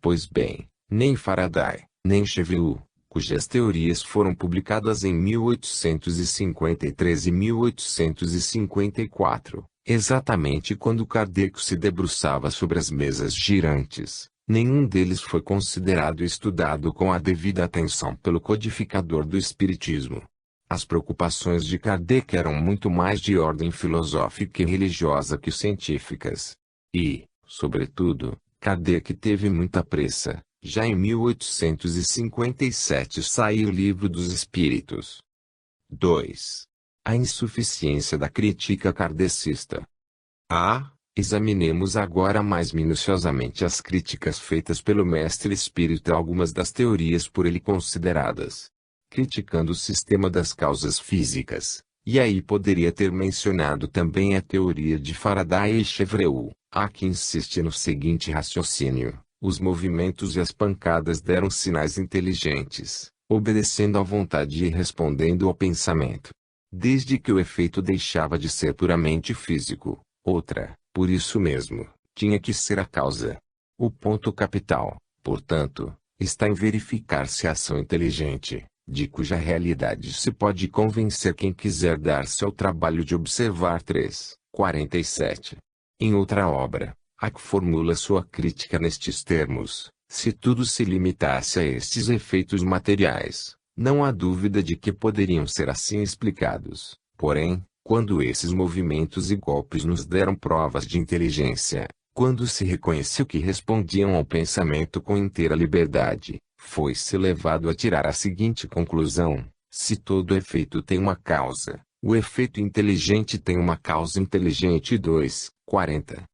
Pois bem, nem Faraday, nem Chevreul, cujas teorias foram publicadas em 1853 e 1854, exatamente quando Kardec se debruçava sobre as mesas girantes, nenhum deles foi considerado e estudado com a devida atenção pelo codificador do Espiritismo. As preocupações de Kardec eram muito mais de ordem filosófica e religiosa que científicas. E, sobretudo, Kardec teve muita pressa. Já em 1857 saiu o Livro dos Espíritos. 2. A insuficiência da crítica kardecista. Examinemos agora mais minuciosamente as críticas feitas pelo mestre espírita a algumas das teorias por ele consideradas. Criticando o sistema das causas físicas, e aí poderia ter mencionado também a teoria de Faraday e Chevreul. Há que insiste no seguinte raciocínio: os movimentos e as pancadas deram sinais inteligentes, obedecendo à vontade e respondendo ao pensamento. Desde que o efeito deixava de ser puramente físico, outra, por isso mesmo, tinha que ser a causa. O ponto capital, portanto, está em verificar se a ação inteligente, de cuja realidade se pode convencer quem quiser dar-se ao trabalho de observar 3:47. Em outra obra, Haack formula sua crítica nestes termos: se tudo se limitasse a estes efeitos materiais, não há dúvida de que poderiam ser assim explicados. Porém, quando esses movimentos e golpes nos deram provas de inteligência, quando se reconheceu que respondiam ao pensamento com inteira liberdade, foi-se levado a tirar a seguinte conclusão: se todo efeito tem uma causa, o efeito inteligente tem uma causa inteligente. 2:40.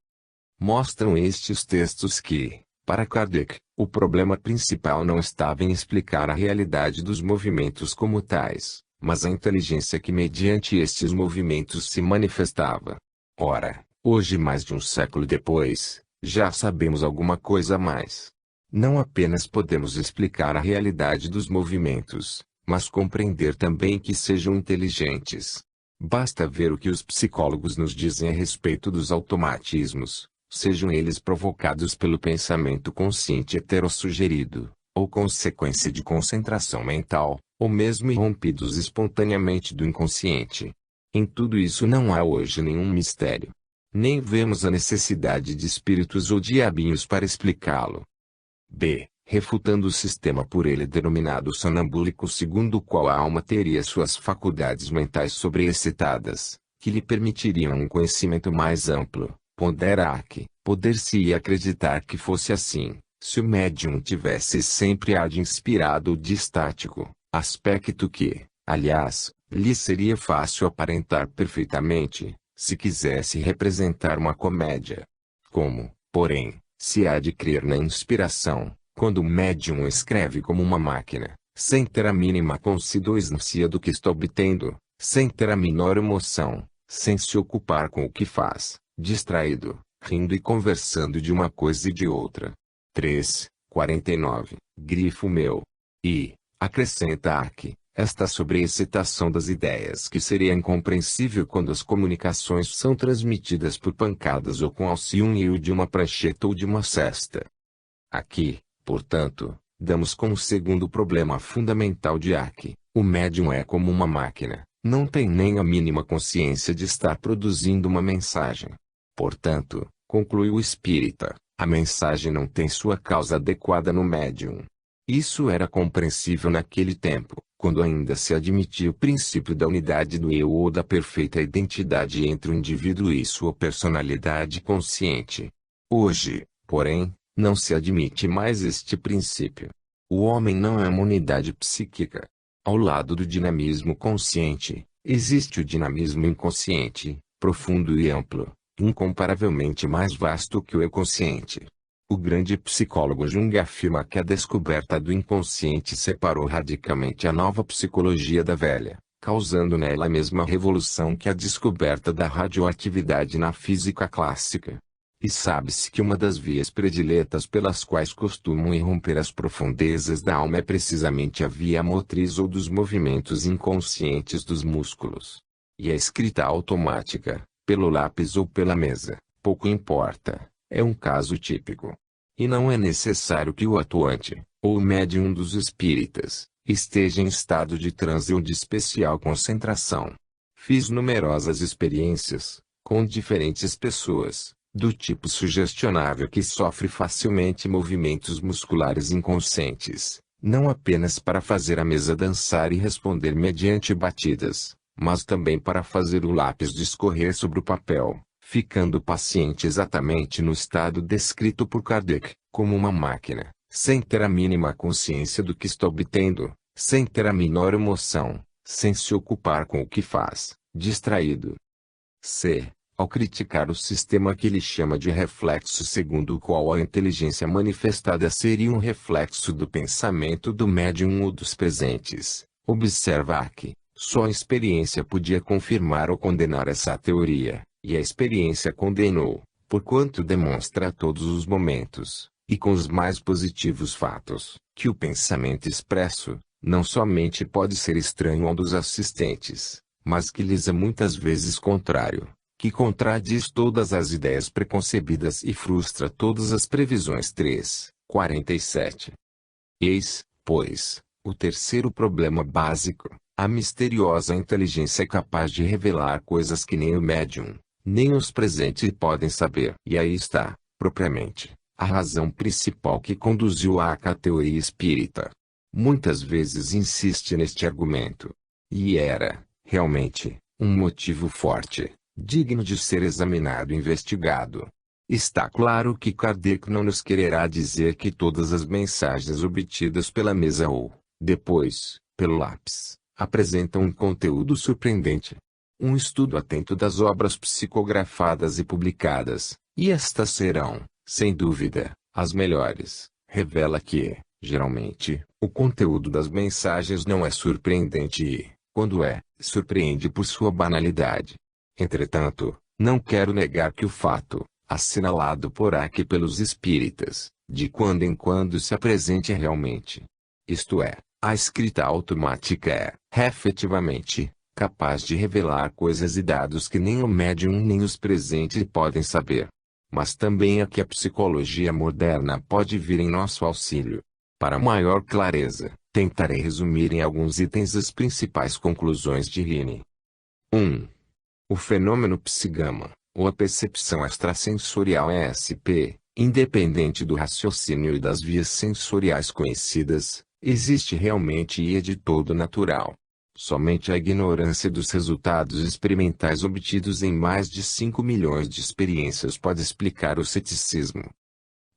Mostram estes textos que, para Kardec, o problema principal não estava em explicar a realidade dos movimentos como tais, mas a inteligência que mediante estes movimentos se manifestava. Ora, hoje, mais de um século depois, já sabemos alguma coisa a mais. Não apenas podemos explicar a realidade dos movimentos, mas compreender também que sejam inteligentes. Basta ver o que os psicólogos nos dizem a respeito dos automatismos, sejam eles provocados pelo pensamento consciente heterossugerido, ou consequência de concentração mental, ou mesmo irrompidos espontaneamente do inconsciente. Em tudo isso não há hoje nenhum mistério. Nem vemos a necessidade de espíritos ou diabinhos para explicá-lo. refutando o sistema por ele denominado sonambúlico, segundo o qual a alma teria suas faculdades mentais sobreexcitadas, que lhe permitiriam um conhecimento mais amplo. Pondera Arque, poder-se-ia acreditar que fosse assim, se o médium tivesse sempre ar de inspirado ou de estático, aspecto que, aliás, lhe seria fácil aparentar perfeitamente, se quisesse representar uma comédia. Como, porém, se há de crer na inspiração, quando o médium escreve como uma máquina, sem ter a mínima consciência do que está obtendo, sem ter a menor emoção, sem se ocupar com o que faz, distraído, rindo e conversando de uma coisa e de outra. 3:49, grifo meu. E, acrescenta Arque, esta sobreexcitação das ideias que seria incompreensível quando as comunicações são transmitidas por pancadas ou com auxílio de uma prancheta ou de uma cesta. Aqui, portanto, damos com o segundo problema fundamental de Arque: o médium é como uma máquina, não tem nem a mínima consciência de estar produzindo uma mensagem. Portanto, conclui o espírita, a mensagem não tem sua causa adequada no médium. Isso era compreensível naquele tempo, quando ainda se admitia o princípio da unidade do eu ou da perfeita identidade entre o indivíduo e sua personalidade consciente. Hoje, porém, não se admite mais este princípio. O homem não é uma unidade psíquica. Ao lado do dinamismo consciente, existe o dinamismo inconsciente, profundo e amplo, incomparavelmente mais vasto que o inconsciente. O grande psicólogo Jung afirma que a descoberta do inconsciente separou radicalmente a nova psicologia da velha, causando nela a mesma revolução que a descoberta da radioatividade na física clássica. E sabe-se que uma das vias prediletas pelas quais costumam irromper as profundezas da alma é precisamente a via motriz ou dos movimentos inconscientes dos músculos. E a escrita automática, pelo lápis ou pela mesa, pouco importa, é um caso típico. E não é necessário que o atuante, ou o médium dos espíritas, esteja em estado de transe ou de especial concentração. Fiz numerosas experiências, com diferentes pessoas, do tipo sugestionável que sofre facilmente movimentos musculares inconscientes, não apenas para fazer a mesa dançar e responder mediante batidas, mas também para fazer o lápis discorrer sobre o papel, ficando o paciente exatamente no estado descrito por Kardec, como uma máquina, sem ter a mínima consciência do que está obtendo, sem ter a menor emoção, sem se ocupar com o que faz, distraído. C. Ao criticar o sistema que ele chama de reflexo, segundo o qual a inteligência manifestada seria um reflexo do pensamento do médium ou dos presentes, observa que só a experiência podia confirmar ou condenar essa teoria, e a experiência condenou, porquanto demonstra a todos os momentos, e com os mais positivos fatos, que o pensamento expresso, não somente pode ser estranho ao dos assistentes, mas que lhes é muitas vezes contrário, que contradiz todas as ideias preconcebidas e frustra todas as previsões. 3:47. Eis, pois, o terceiro problema básico: a misteriosa inteligência é capaz de revelar coisas que nem o médium, nem os presentes podem saber. E aí está, propriamente, a razão principal que conduziu à teoria espírita. Muitas vezes insiste neste argumento. E era, realmente, um motivo forte, digno de ser examinado e investigado. Está claro que Kardec não nos quererá dizer que todas as mensagens obtidas pela mesa ou, depois, pelo lápis, apresentam um conteúdo surpreendente. Um estudo atento das obras psicografadas e publicadas, e estas serão, sem dúvida, as melhores, revela que, geralmente, o conteúdo das mensagens não é surpreendente e, quando é, surpreende por sua banalidade. Entretanto, não quero negar que o fato, assinalado por aqui pelos espíritas, de quando em quando se apresente realmente. Isto é, a escrita automática é, efetivamente, capaz de revelar coisas e dados que nem o médium nem os presentes podem saber. Mas também é que a psicologia moderna pode vir em nosso auxílio. Para maior clareza, tentarei resumir em alguns itens as principais conclusões de Rini. 1. O fenômeno psigama, ou a percepção extrasensorial ESP, Independente do raciocínio e das vias sensoriais conhecidas, existe realmente e é de todo natural. Somente a ignorância dos resultados experimentais obtidos em mais de 5 milhões de experiências pode explicar o ceticismo.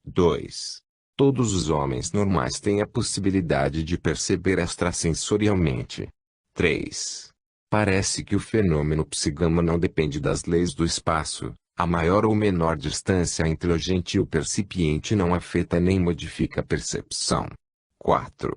2. Todos os homens normais têm a possibilidade de perceber extrasensorialmente. 3. Parece que o fenômeno psigama não depende das leis do espaço. A maior ou menor distância entre o gentil e o percipiente não afeta nem modifica a percepção. 4.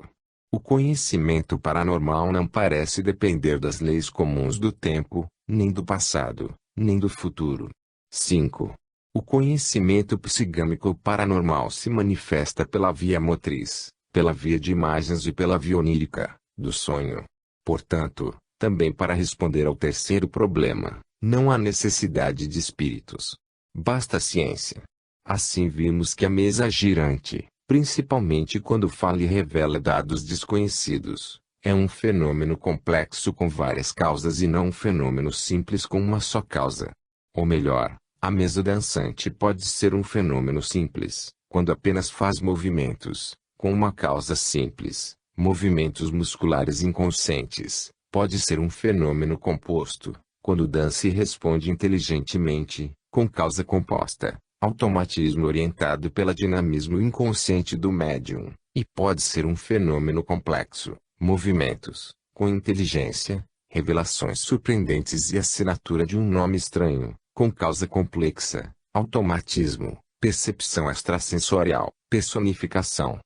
O conhecimento paranormal não parece depender das leis comuns do tempo, nem do passado, nem do futuro. 5. O conhecimento psigâmico paranormal se manifesta pela via motriz, pela via de imagens e pela via onírica, do sonho. Portanto, também para responder ao terceiro problema, não há necessidade de espíritos. Basta a ciência. Assim vimos que a mesa girante, principalmente quando fala e revela dados desconhecidos, é um fenômeno complexo com várias causas e não um fenômeno simples com uma só causa. Ou melhor, a mesa dançante pode ser um fenômeno simples, quando apenas faz movimentos, com uma causa simples, movimentos musculares inconscientes. Pode ser um fenômeno composto, quando dança e responde inteligentemente, com causa composta, automatismo orientado pelo dinamismo inconsciente do médium, e pode ser um fenômeno complexo, movimentos, com inteligência, revelações surpreendentes e assinatura de um nome estranho, com causa complexa, automatismo, percepção extrasensorial, personificação.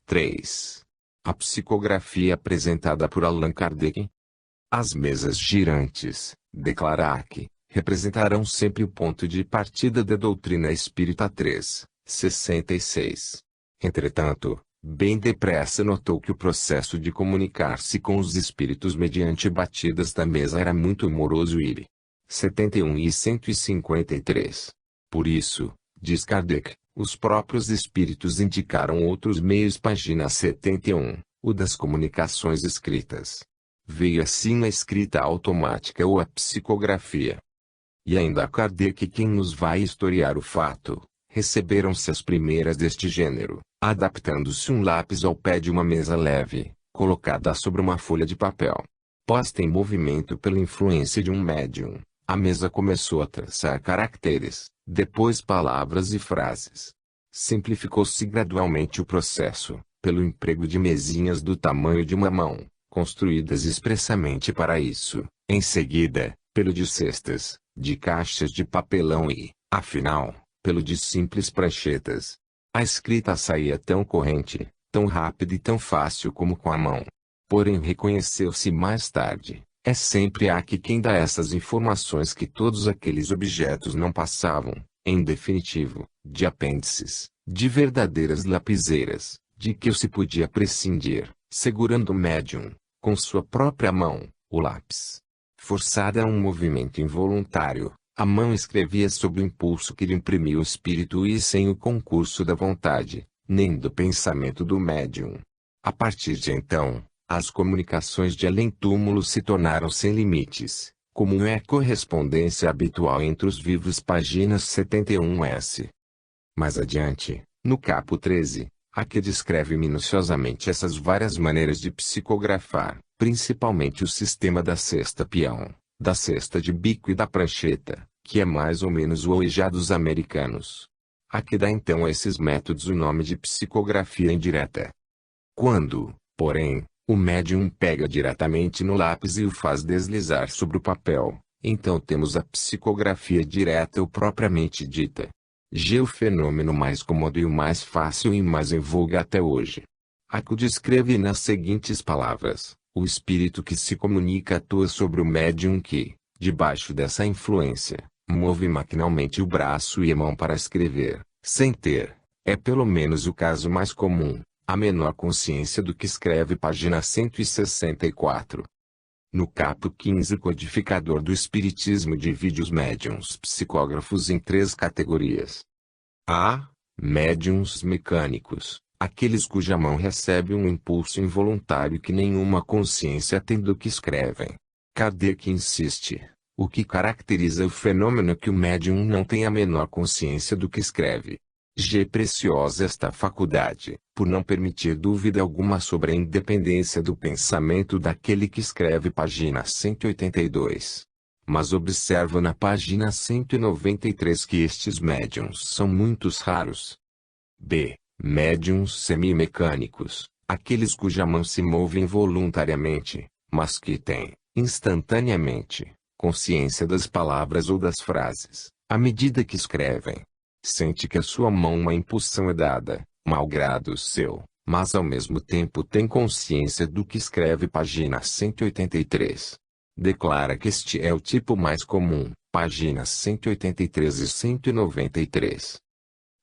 3. A psicografia apresentada por Allan Kardec. As mesas girantes, declara Arque, representarão sempre o ponto de partida da doutrina espírita 3, 66. Entretanto, bem depressa notou que o processo de comunicar-se com os espíritos mediante batidas da mesa era muito moroso e 71 e 153. Por isso, diz Kardec, os próprios espíritos indicaram outros meios. Página 71, o das comunicações escritas. Veio assim a escrita automática ou a psicografia. E ainda Kardec quem nos vai historiar o fato, receberam-se as primeiras deste gênero, adaptando-se um lápis ao pé de uma mesa leve, colocada sobre uma folha de papel. Posta em movimento pela influência de um médium, a mesa começou a traçar caracteres, depois palavras e frases. Simplificou-se gradualmente o processo, pelo emprego de mesinhas do tamanho de uma mão, construídas expressamente para isso, em seguida, pelo de cestas, de caixas de papelão e, afinal, pelo de simples pranchetas. A escrita saía tão corrente, tão rápida e tão fácil como com a mão. Porém reconheceu-se mais tarde, é sempre aqui quem dá essas informações que todos aqueles objetos não passavam, em definitivo, de apêndices, de verdadeiras lapiseiras, de que se podia prescindir, segurando o médium, com sua própria mão, o lápis. Forçada a um movimento involuntário, a mão escrevia sob o impulso que lhe imprimia o espírito e sem o concurso da vontade, nem do pensamento do médium. A partir de então, as comunicações de além-túmulo se tornaram sem limites, como é a correspondência habitual entre os vivos. Páginas 71s. Mais adiante, no capo 13, aqui descreve minuciosamente essas várias maneiras de psicografar, principalmente o sistema da cesta peão, da cesta de bico e da prancheta, que é mais ou menos o ouija dos americanos. Aqui dá então a esses métodos o nome de psicografia indireta. Quando, porém, o médium pega diretamente no lápis e o faz deslizar sobre o papel, então temos a psicografia direta ou propriamente dita. O fenômeno mais cômodo e o mais fácil e mais em voga até hoje. Aqui descreve nas seguintes palavras: o espírito que se comunica atua sobre o médium que, debaixo dessa influência, move maquinalmente o braço e a mão para escrever, sem ter, é pelo menos o caso mais comum, a menor consciência do que escreve. Página 164. No capo 15, o codificador do Espiritismo divide os médiuns psicógrafos em 3 categorias. A. Médiuns mecânicos, aqueles cuja mão recebe um impulso involuntário que nenhuma consciência tem do que escrevem. Kardec insiste: o que caracteriza o fenômeno é que o médium não tem a menor consciência do que escreve. G. Preciosa esta faculdade, por não permitir dúvida alguma sobre a independência do pensamento daquele que escreve. Página 182. Mas observa na página 193 que estes médiuns são muito raros. B. Médiuns semimecânicos, aqueles cuja mão se move involuntariamente, mas que têm, instantaneamente, consciência das palavras ou das frases, à medida que escrevem. Sente que a sua mão uma impulsão é dada, malgrado seu, mas ao mesmo tempo tem consciência do que escreve. Página 183. Declara que este é o tipo mais comum. Páginas 183 e 193.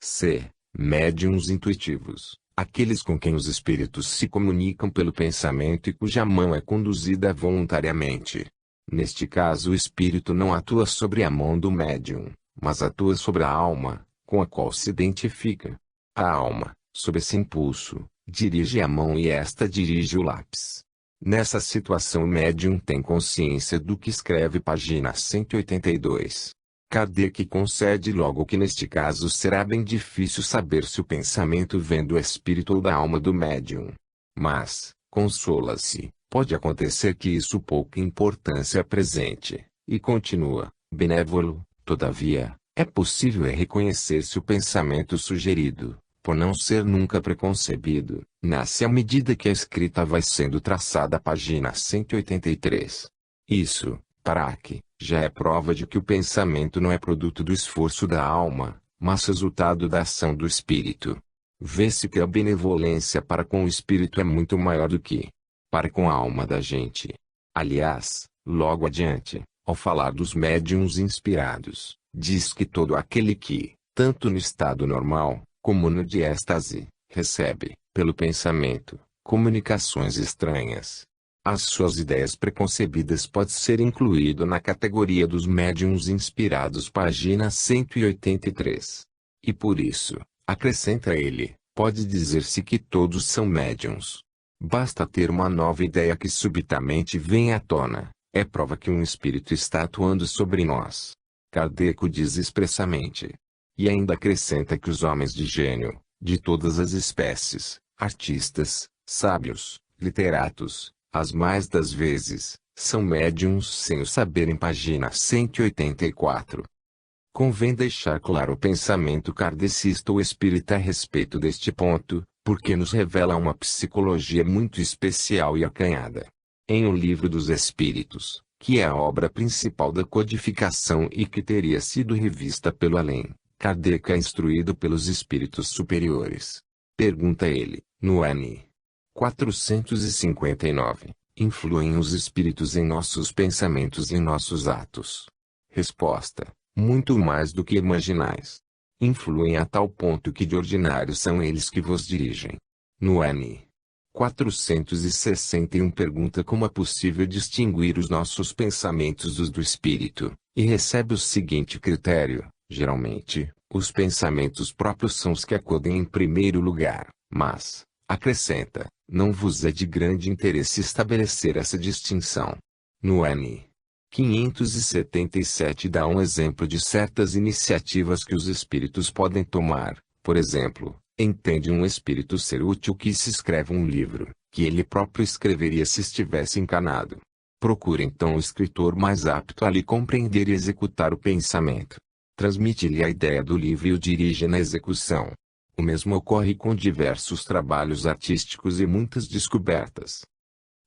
C. Médiuns intuitivos, aqueles com quem os espíritos se comunicam pelo pensamento e cuja mão é conduzida voluntariamente. Neste caso o espírito não atua sobre a mão do médium, mas atua sobre a alma, com a qual se identifica. A alma, sob esse impulso, dirige a mão e esta dirige o lápis. Nessa situação o médium tem consciência do que escreve. Página 182. Kardec concede logo que neste caso será bem difícil saber se o pensamento vem do espírito ou da alma do médium. Mas, consola-se, pode acontecer que isso pouca importância apresente, e continua, benévolo, todavia, é possível reconhecer se o pensamento sugerido, por não ser nunca preconcebido, nasce à medida que a escrita vai sendo traçada. Página 183. Isso, Paraque, já é prova de que o pensamento não é produto do esforço da alma, mas resultado da ação do espírito. Vê-se que a benevolência para com o espírito é muito maior do que para com a alma da gente. Aliás, logo adiante, ao falar dos médiuns inspirados, diz que todo aquele que, tanto no estado normal, como no de êxtase, recebe, pelo pensamento, comunicações estranhas. As suas ideias preconcebidas pode ser incluído na categoria dos médiuns inspirados. Página 183. E por isso, acrescenta ele, pode dizer-se que todos são médiuns. Basta ter uma nova ideia que subitamente vem à tona, é prova que um espírito está atuando sobre nós. Kardec diz expressamente. E ainda acrescenta que os homens de gênio, de todas as espécies, artistas, sábios, literatos, as mais das vezes, são médiuns sem o saberem. Página 184. Convém deixar claro o pensamento kardecista ou espírita a respeito deste ponto, porque nos revela uma psicologia muito especial e acanhada. Em O Livro dos Espíritos, que é a obra principal da codificação e que teria sido revista pelo além, Kardec é instruído pelos espíritos superiores. Pergunta ele, no N. 459. Influem os espíritos em nossos pensamentos e em nossos atos? Resposta. Muito mais do que imaginais. Influem a tal ponto que de ordinário são eles que vos dirigem. No N. 461 pergunta como é possível distinguir os nossos pensamentos dos do espírito, e recebe o seguinte critério: geralmente, os pensamentos próprios são os que acodem em primeiro lugar, mas, acrescenta, não vos é de grande interesse estabelecer essa distinção. No N. 577 dá um exemplo de certas iniciativas que os espíritos podem tomar. Por exemplo, entende um espírito ser útil que se escreva um livro, que ele próprio escreveria se estivesse encarnado. Procura então o escritor mais apto a lhe compreender e executar o pensamento. Transmite-lhe a ideia do livro e o dirige na execução. O mesmo ocorre com diversos trabalhos artísticos e muitas descobertas.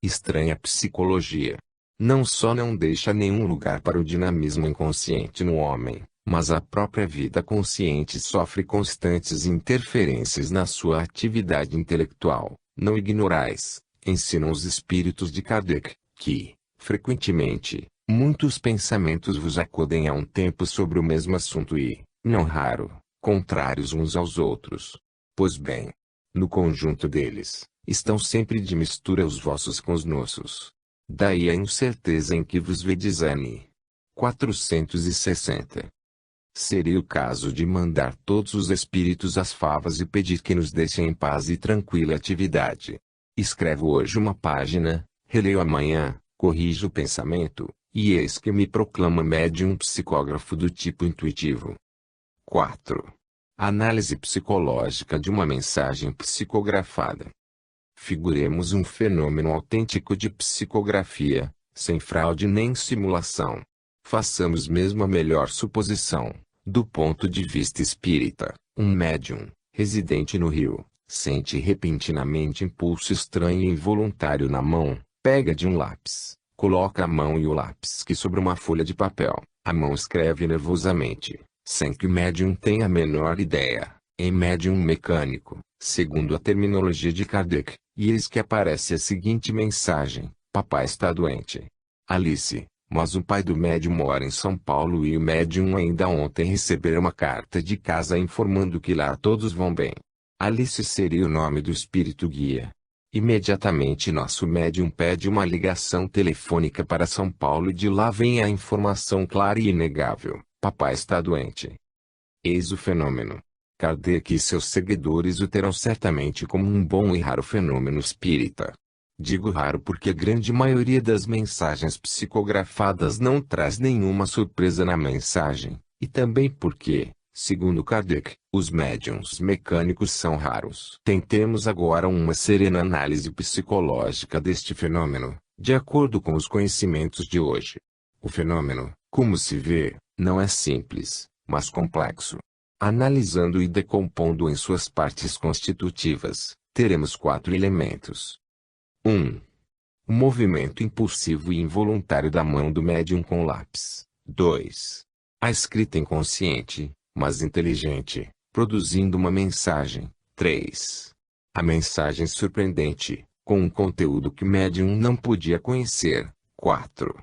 Estranha psicologia. Não só não deixa nenhum lugar para o dinamismo inconsciente no homem, mas a própria vida consciente sofre constantes interferências na sua atividade intelectual. Não ignorais, ensinam os espíritos de Kardec, que, frequentemente, muitos pensamentos vos acodem a um tempo sobre o mesmo assunto e, não raro, contrários uns aos outros. Pois bem, no conjunto deles, estão sempre de mistura os vossos com os nossos. Daí a incerteza em que vos vedes. N. 460. Seria o caso de mandar todos os espíritos às favas e pedir que nos deixem em paz e tranquila atividade. Escrevo hoje uma página, releio amanhã, corrijo o pensamento, e eis que me proclama médium psicógrafo do tipo intuitivo. 4. Análise psicológica de uma mensagem psicografada. Figuremos um fenômeno autêntico de psicografia, sem fraude nem simulação. Façamos mesmo a melhor suposição, do ponto de vista espírita. Um médium, residente no Rio, sente repentinamente impulso estranho e involuntário na mão, pega de um lápis, coloca a mão e o lápis sobre uma folha de papel. A mão escreve nervosamente, sem que o médium tenha a menor ideia, em médium mecânico, segundo a terminologia de Kardec, e eis que aparece a seguinte mensagem: papai está doente. Alice, mas o pai do médium mora em São Paulo e o médium ainda ontem recebeu uma carta de casa informando que lá todos vão bem. Alice seria o nome do espírito guia. Imediatamente nosso médium pede uma ligação telefônica para São Paulo e de lá vem a informação clara e inegável: papai está doente. Eis o fenômeno. Kardec e seus seguidores o terão certamente como um bom e raro fenômeno espírita. Digo raro porque a grande maioria das mensagens psicografadas não traz nenhuma surpresa na mensagem, e também porque, segundo Kardec, os médiuns mecânicos são raros. Tentemos agora uma serena análise psicológica deste fenômeno, de acordo com os conhecimentos de hoje. O fenômeno, como se vê, não é simples, mas complexo. Analisando e decompondo em suas partes constitutivas, teremos 4 elementos. 1. O movimento impulsivo e involuntário da mão do médium com lápis. 2. A escrita inconsciente, mas inteligente, produzindo uma mensagem. 3. A mensagem surpreendente, com um conteúdo que o médium não podia conhecer. 4.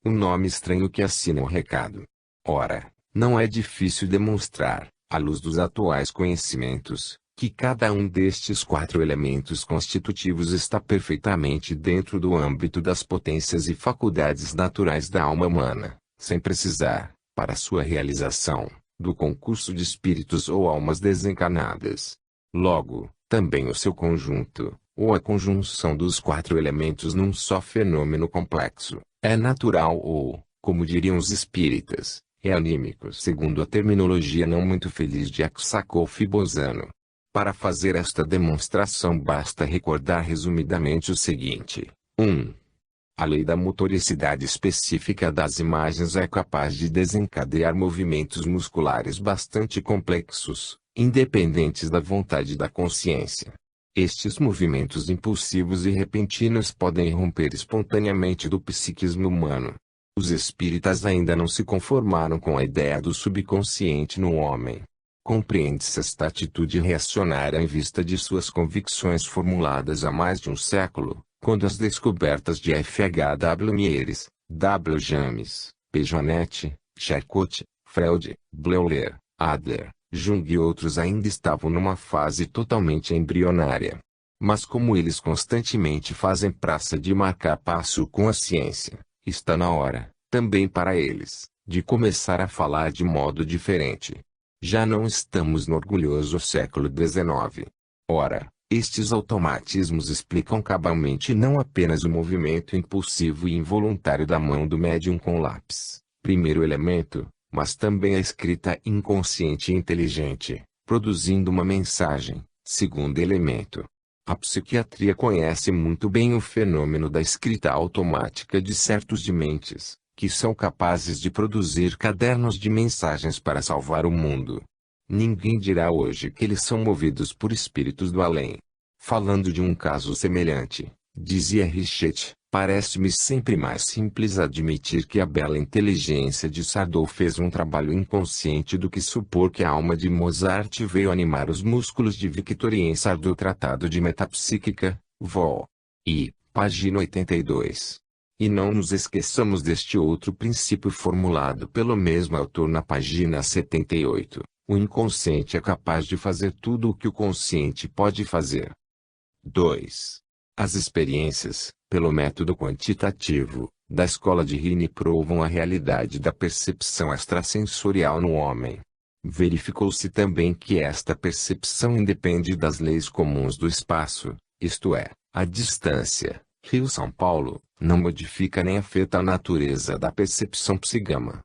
O nome estranho que assina o recado. Ora, não é difícil demonstrar, à luz dos atuais conhecimentos, que cada um destes 4 elementos constitutivos está perfeitamente dentro do âmbito das potências e faculdades naturais da alma humana, sem precisar, para sua realização, do concurso de espíritos ou almas desencarnadas. Logo, também o seu conjunto, ou a conjunção dos 4 elementos num só fenômeno complexo, é natural ou, como diriam os espíritas, é anímico segundo a terminologia não muito feliz de Aksakov-Bozano. Para fazer esta demonstração basta recordar resumidamente o seguinte: 1. A lei da motoricidade específica das imagens é capaz de desencadear movimentos musculares bastante complexos, independentes da vontade da consciência. Estes movimentos impulsivos e repentinos podem irromper espontaneamente do psiquismo humano. Os espíritas ainda não se conformaram com a ideia do subconsciente no homem. Compreende-se esta atitude reacionária em vista de suas convicções formuladas há mais de um século, quando as descobertas de F. H. W. Mieres, W. James, P. Janet, Charcot, Freud, Bleuler, Adler, Jung e outros ainda estavam numa fase totalmente embrionária. Mas como eles constantemente fazem praça de marcar passo com a ciência, está na hora, também para eles, de começar a falar de modo diferente. Já não estamos no orgulhoso século XIX. Ora, estes automatismos explicam cabalmente não apenas o movimento impulsivo e involuntário da mão do médium com lápis, primeiro elemento, mas também a escrita inconsciente e inteligente, produzindo uma mensagem, segundo elemento. A psiquiatria conhece muito bem o fenômeno da escrita automática de certos dementes, que são capazes de produzir cadernos de mensagens para salvar o mundo. Ninguém dirá hoje que eles são movidos por espíritos do além. Falando de um caso semelhante, dizia Richet, parece-me sempre mais simples admitir que a bela inteligência de Sardou fez um trabalho inconsciente do que supor que a alma de Mozart veio animar os músculos de Victorien em Sardou Tratado de Metapsíquica, Vol. I, página 82. E não nos esqueçamos deste outro princípio formulado pelo mesmo autor na página 78. O inconsciente é capaz de fazer tudo o que o consciente pode fazer. 2. As experiências, pelo método quantitativo, da escola de Rini provam a realidade da percepção extrasensorial no homem. Verificou-se também que esta percepção independe das leis comuns do espaço, isto é, a distância. Rio-São Paulo, não modifica nem afeta a natureza da percepção psigama.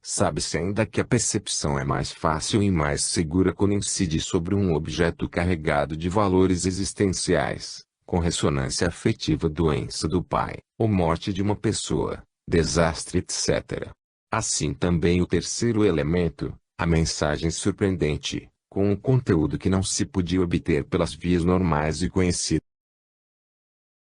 Sabe-se ainda que a percepção é mais fácil e mais segura quando incide sobre um objeto carregado de valores existenciais, com ressonância afetiva, doença do pai, ou morte de uma pessoa, desastre, etc. Assim também o terceiro elemento, a mensagem surpreendente, com um conteúdo que não se podia obter pelas vias normais e conhecidas.